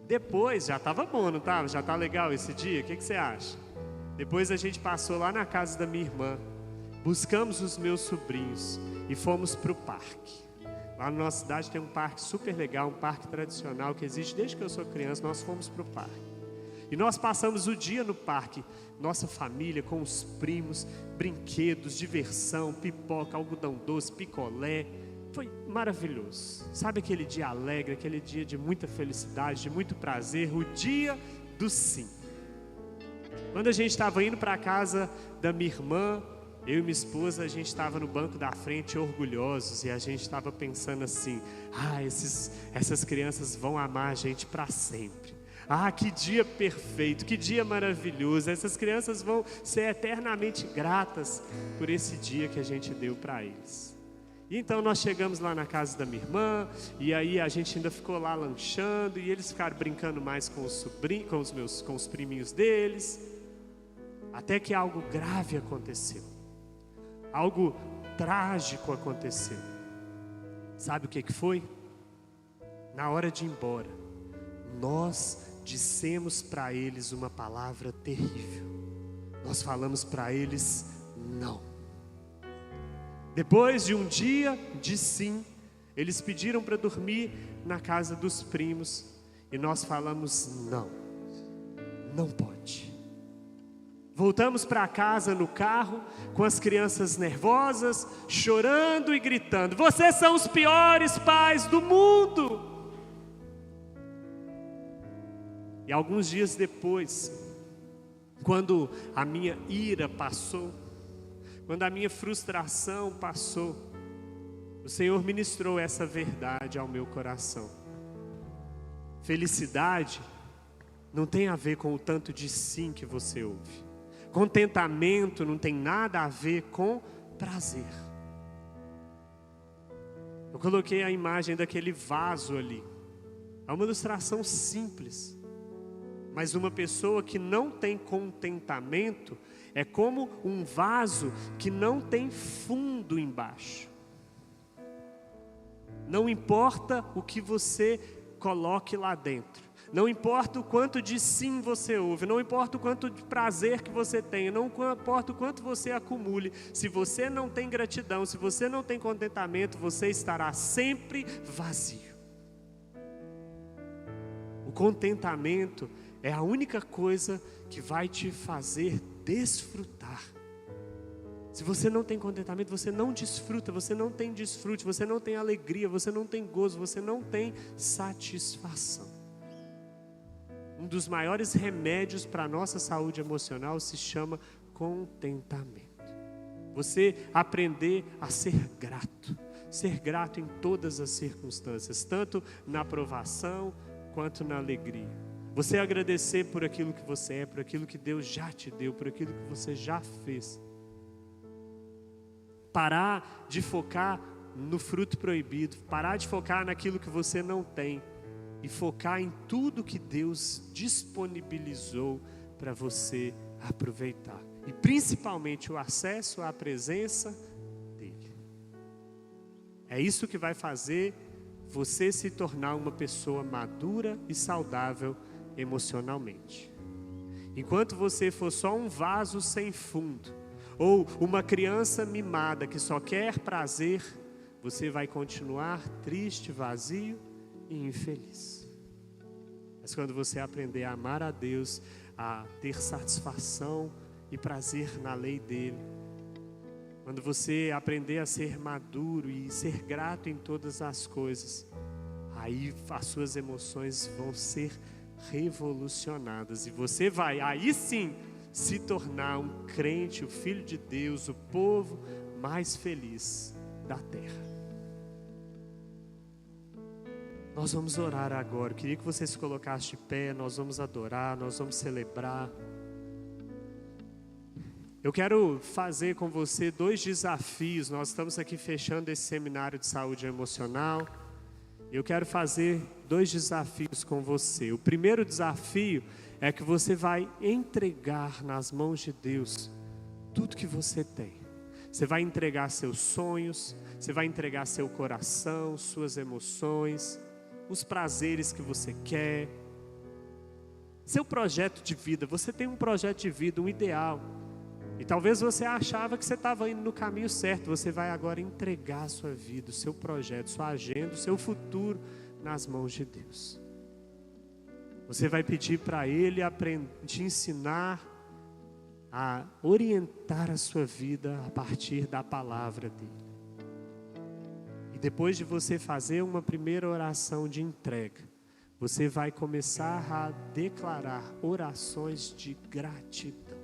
Depois, já estava bom, não estava? Já está legal esse dia? O que você acha? Depois a gente passou lá na casa da minha irmã, buscamos os meus sobrinhos e fomos para o parque. Lá na nossa cidade tem um parque super legal, um parque tradicional que existe desde que eu sou criança. Nós fomos para o parque. E nós passamos o dia no parque, nossa família, com os primos, brinquedos, diversão, pipoca, algodão doce, picolé. Foi maravilhoso. Sabe aquele dia alegre, aquele dia de muita felicidade, de muito prazer, o dia do sim. Quando a gente estava indo para a casa da minha irmã, eu e minha esposa, a gente estava no banco da frente orgulhosos e a gente estava pensando assim: essas crianças vão amar a gente para sempre. Que dia perfeito, que dia maravilhoso. Essas crianças vão ser eternamente gratas por esse dia que a gente deu para eles. E então nós chegamos lá na casa da minha irmã, e aí a gente ainda ficou lá lanchando, e eles ficaram brincando mais com os priminhos deles, até que algo grave aconteceu, algo trágico aconteceu. Sabe o que foi? Na hora de ir embora, nós dissemos para eles uma palavra terrível. Nós falamos para eles não. Depois de um dia de sim, eles pediram para dormir na casa dos primos e nós falamos não, não pode. Voltamos para casa no carro com as crianças nervosas, chorando e gritando: vocês são os piores pais do mundo. E alguns dias depois, quando a minha ira passou, quando a minha frustração passou, o Senhor ministrou essa verdade ao meu coração. Felicidade não tem a ver com o tanto de sim que você ouve. Contentamento não tem nada a ver com prazer. Eu coloquei a imagem daquele vaso ali. É uma ilustração simples. Mas uma pessoa que não tem contentamento é como um vaso que não tem fundo embaixo. Não importa o que você coloque lá dentro, Não importa o quanto de sim você ouve, não importa o quanto de prazer que você tenha, não importa o quanto você acumule, se você não tem gratidão, se você não tem contentamento, você estará sempre vazio. O contentamento é a única coisa que vai te fazer desfrutar. Se você não tem contentamento, você não desfruta, você não tem desfrute, você não tem alegria, você não tem gozo, você não tem satisfação. Um dos maiores remédios para a nossa saúde emocional se chama contentamento. Você aprender a ser grato em todas as circunstâncias, tanto na provação quanto na alegria. Você agradecer por aquilo que você é, por aquilo que Deus já te deu, por aquilo que você já fez. Parar de focar no fruto proibido, parar de focar naquilo que você não tem e focar em tudo que Deus disponibilizou para você aproveitar. E principalmente o acesso à presença dEle. É isso que vai fazer você se tornar uma pessoa madura e saudável emocionalmente. Enquanto você for só um vaso sem fundo, ou uma criança mimada que só quer prazer, você vai continuar triste, vazio e infeliz. Mas quando você aprender a amar a Deus, a ter satisfação e prazer na lei dEle, quando você aprender a ser maduro e ser grato em todas as coisas, aí as suas emoções vão ser revolucionadas e você vai, aí sim, se tornar um crente, o filho de Deus, o povo mais feliz da terra. Nós vamos orar agora. Eu queria que você se colocasse de pé. Nós vamos adorar, nós vamos celebrar. Eu quero fazer com você 2 desafios. Nós estamos aqui fechando esse seminário de saúde emocional. Eu quero fazer 2 desafios com você. O primeiro desafio é que você vai entregar nas mãos de Deus tudo que você tem. Você vai entregar seus sonhos, você vai entregar seu coração, suas emoções, os prazeres que você quer, seu projeto de vida. Você tem um projeto de vida, um ideal, e talvez você achava que você estava indo no caminho certo. Você vai agora entregar a sua vida, o seu projeto, sua agenda, o seu futuro nas mãos de Deus. Você vai pedir para Ele te ensinar a orientar a sua vida a partir da palavra dEle. Depois de você fazer uma primeira oração de entrega, você vai começar a declarar orações de gratidão.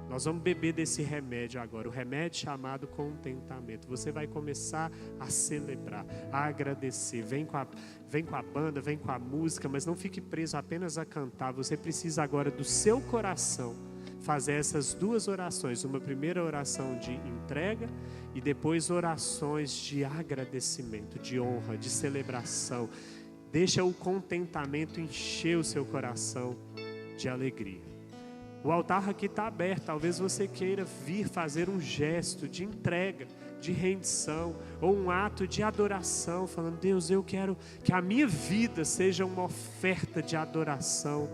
Nós vamos beber desse remédio agora, o remédio chamado contentamento. Você vai começar a celebrar, a agradecer. Vem com a banda, vem com a música, mas não fique preso apenas a cantar. Você precisa agora do seu coração fazer essas 2 orações. Uma primeira oração de entrega e depois orações de agradecimento, de honra, de celebração. Deixa o contentamento encher o seu coração de alegria. O altar aqui está aberto. Talvez você queira vir fazer um gesto de entrega, de rendição, ou um ato de adoração, falando: Deus, eu quero que a minha vida seja uma oferta de adoração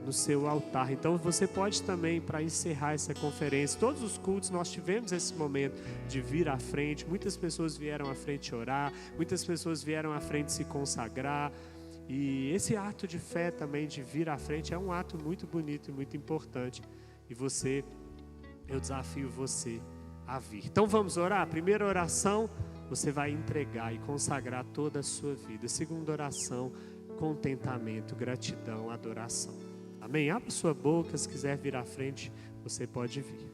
no seu altar. Então você pode também, para encerrar essa conferência, todos os cultos nós tivemos esse momento de vir à frente. Muitas pessoas vieram à frente orar, muitas pessoas vieram à frente se consagrar, e esse ato de fé também de vir à frente é um ato muito bonito e muito importante, e eu desafio você a vir. Então vamos orar. Primeira oração, você vai entregar e consagrar toda a sua vida. Segunda oração, contentamento, gratidão, adoração. Amém? Abra sua boca, se quiser vir à frente, você pode vir.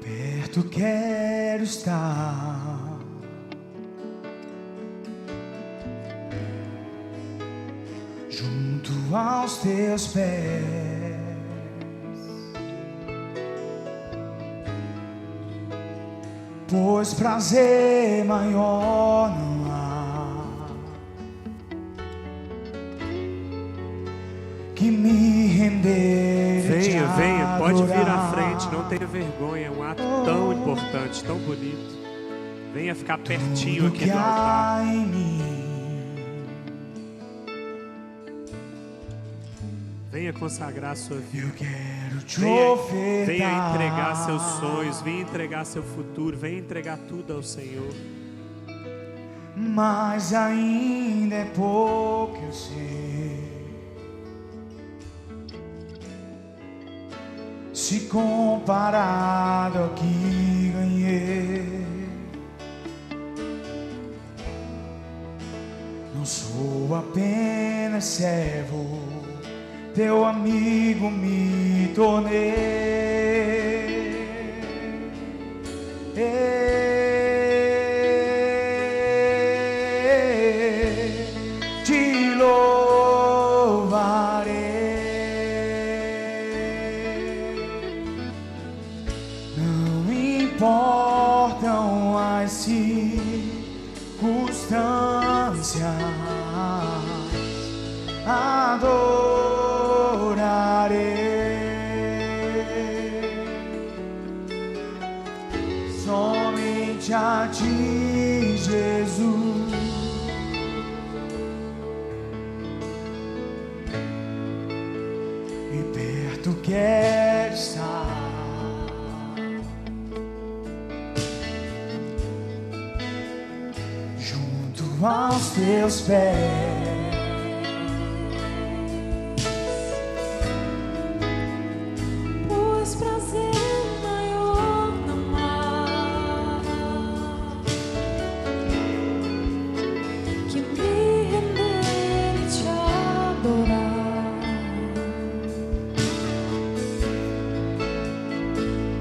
Perto quero estar, junto aos teus pés, pois prazer maior não há que me render. Venha venha, pode vir à frente, não tenha vergonha, é um ato tão importante, tão bonito. Venha ficar pertinho aqui do altar. em mim. Venha consagrar a sua vida. Eu quero te Venha ofertar. entregar seus sonhos, venha entregar seu futuro, venha entregar tudo ao Senhor. Mas ainda é pouco, eu sei. Se comparado ao que ganhei, não sou apenas servo, teu amigo me tornei. Te louvarei. Não importam as circunstâncias, adorarei somente a ti, Jesus. E perto quero estar, junto aos teus pés. Pois prazer maior não há que me render e te adorar.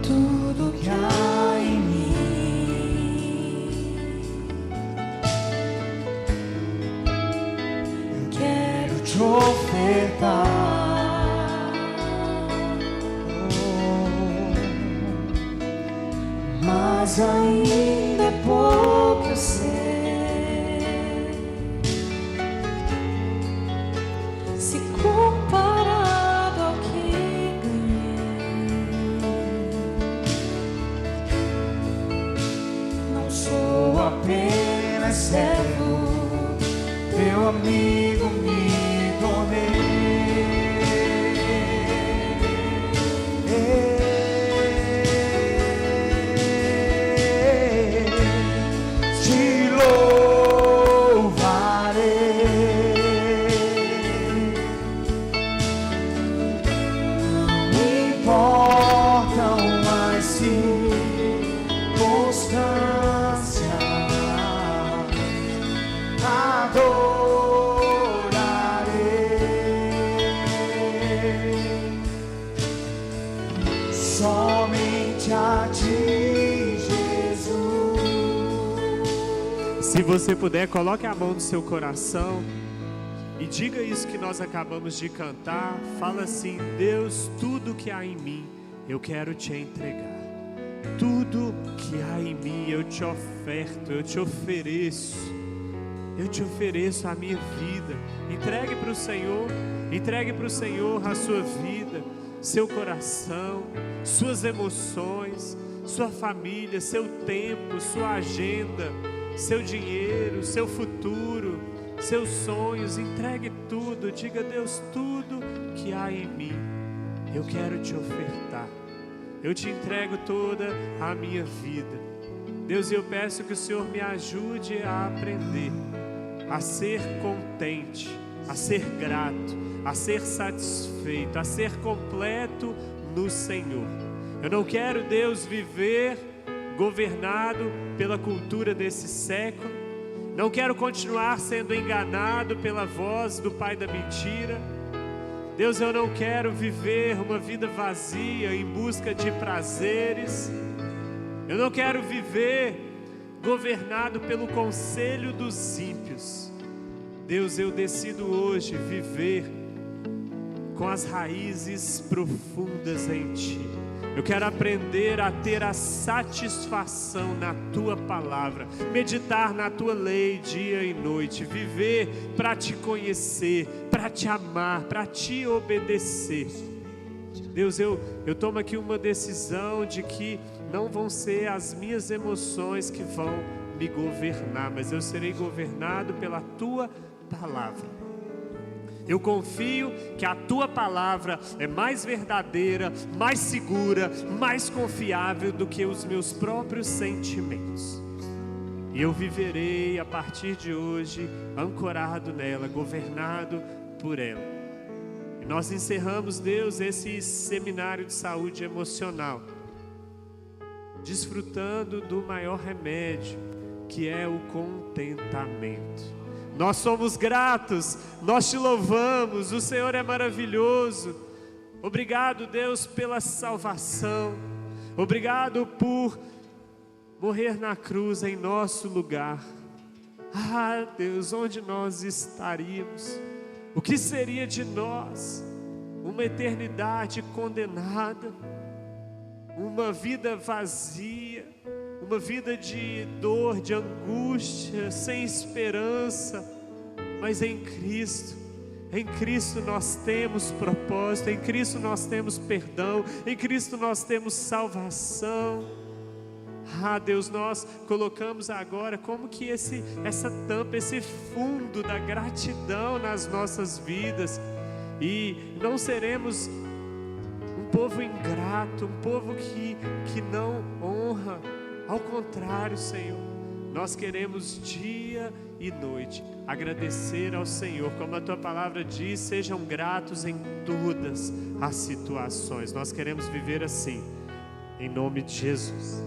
Tudo que há em mim eu quero Te ofertar. Mas ainda é pouco, eu sei. Se comparado ao que ganhei, não sou apenas servo, Teu amigo me tornei. Te louvarei. Não importam as circunstâncias, adorarei somente a ti, Jesus. Se você puder, coloque a mão no seu coração e diga isso que nós acabamos de cantar. Fala assim: Deus, tudo que há em mim, eu quero te entregar. Tudo que há em mim, eu te oferto, eu te ofereço. Eu te ofereço a minha vida. Entregue para o Senhor. Entregue para o Senhor a sua vida, seu coração, suas emoções, sua família, seu tempo, sua agenda, seu dinheiro, seu futuro, seus sonhos. Entregue tudo. Diga: Deus, tudo que há em mim, eu quero te ofertar. Eu te entrego toda a minha vida. Deus, eu peço que o Senhor me ajude a aprender a ser contente, a ser grato, a ser satisfeito, a ser completo no Senhor. Eu não quero, Deus, viver governado pela cultura desse século. Não quero continuar sendo enganado pela voz do pai da mentira. Deus, eu não quero viver uma vida vazia em busca de prazeres. Eu não quero viver governado pelo conselho dos ímpios. Deus, eu decido hoje viver com as raízes profundas em Ti. Eu quero aprender a ter a satisfação na Tua palavra, meditar na Tua lei dia e noite, viver para Te conhecer, para Te amar, para Te obedecer. Deus, eu tomo aqui uma decisão de que não vão ser as minhas emoções que vão me governar, mas eu serei governado pela Tua palavra. Eu confio que a Tua palavra é mais verdadeira, mais segura, mais confiável do que os meus próprios sentimentos. E eu viverei a partir de hoje ancorado nela, governado por ela. E nós encerramos, Deus, esse seminário de saúde emocional, desfrutando do maior remédio, que é o contentamento. Nós somos gratos, nós te louvamos, o Senhor é maravilhoso. Obrigado, Deus, pela salvação. Obrigado por morrer na cruz em nosso lugar. Ah, Deus, onde nós estaríamos? O que seria de nós? Uma eternidade condenada, uma vida vazia, uma vida de dor, de angústia, sem esperança. Mas em Cristo nós temos propósito, em Cristo nós temos perdão, em Cristo nós temos salvação. Ah, Deus, nós colocamos agora como que essa tampa, esse fundo da gratidão nas nossas vidas, e não seremos um povo ingrato, um povo que não honra. Ao contrário, Senhor, nós queremos dia e noite agradecer ao Senhor, como a Tua palavra diz, sejam gratos em todas as situações. Nós queremos viver assim, em nome de Jesus.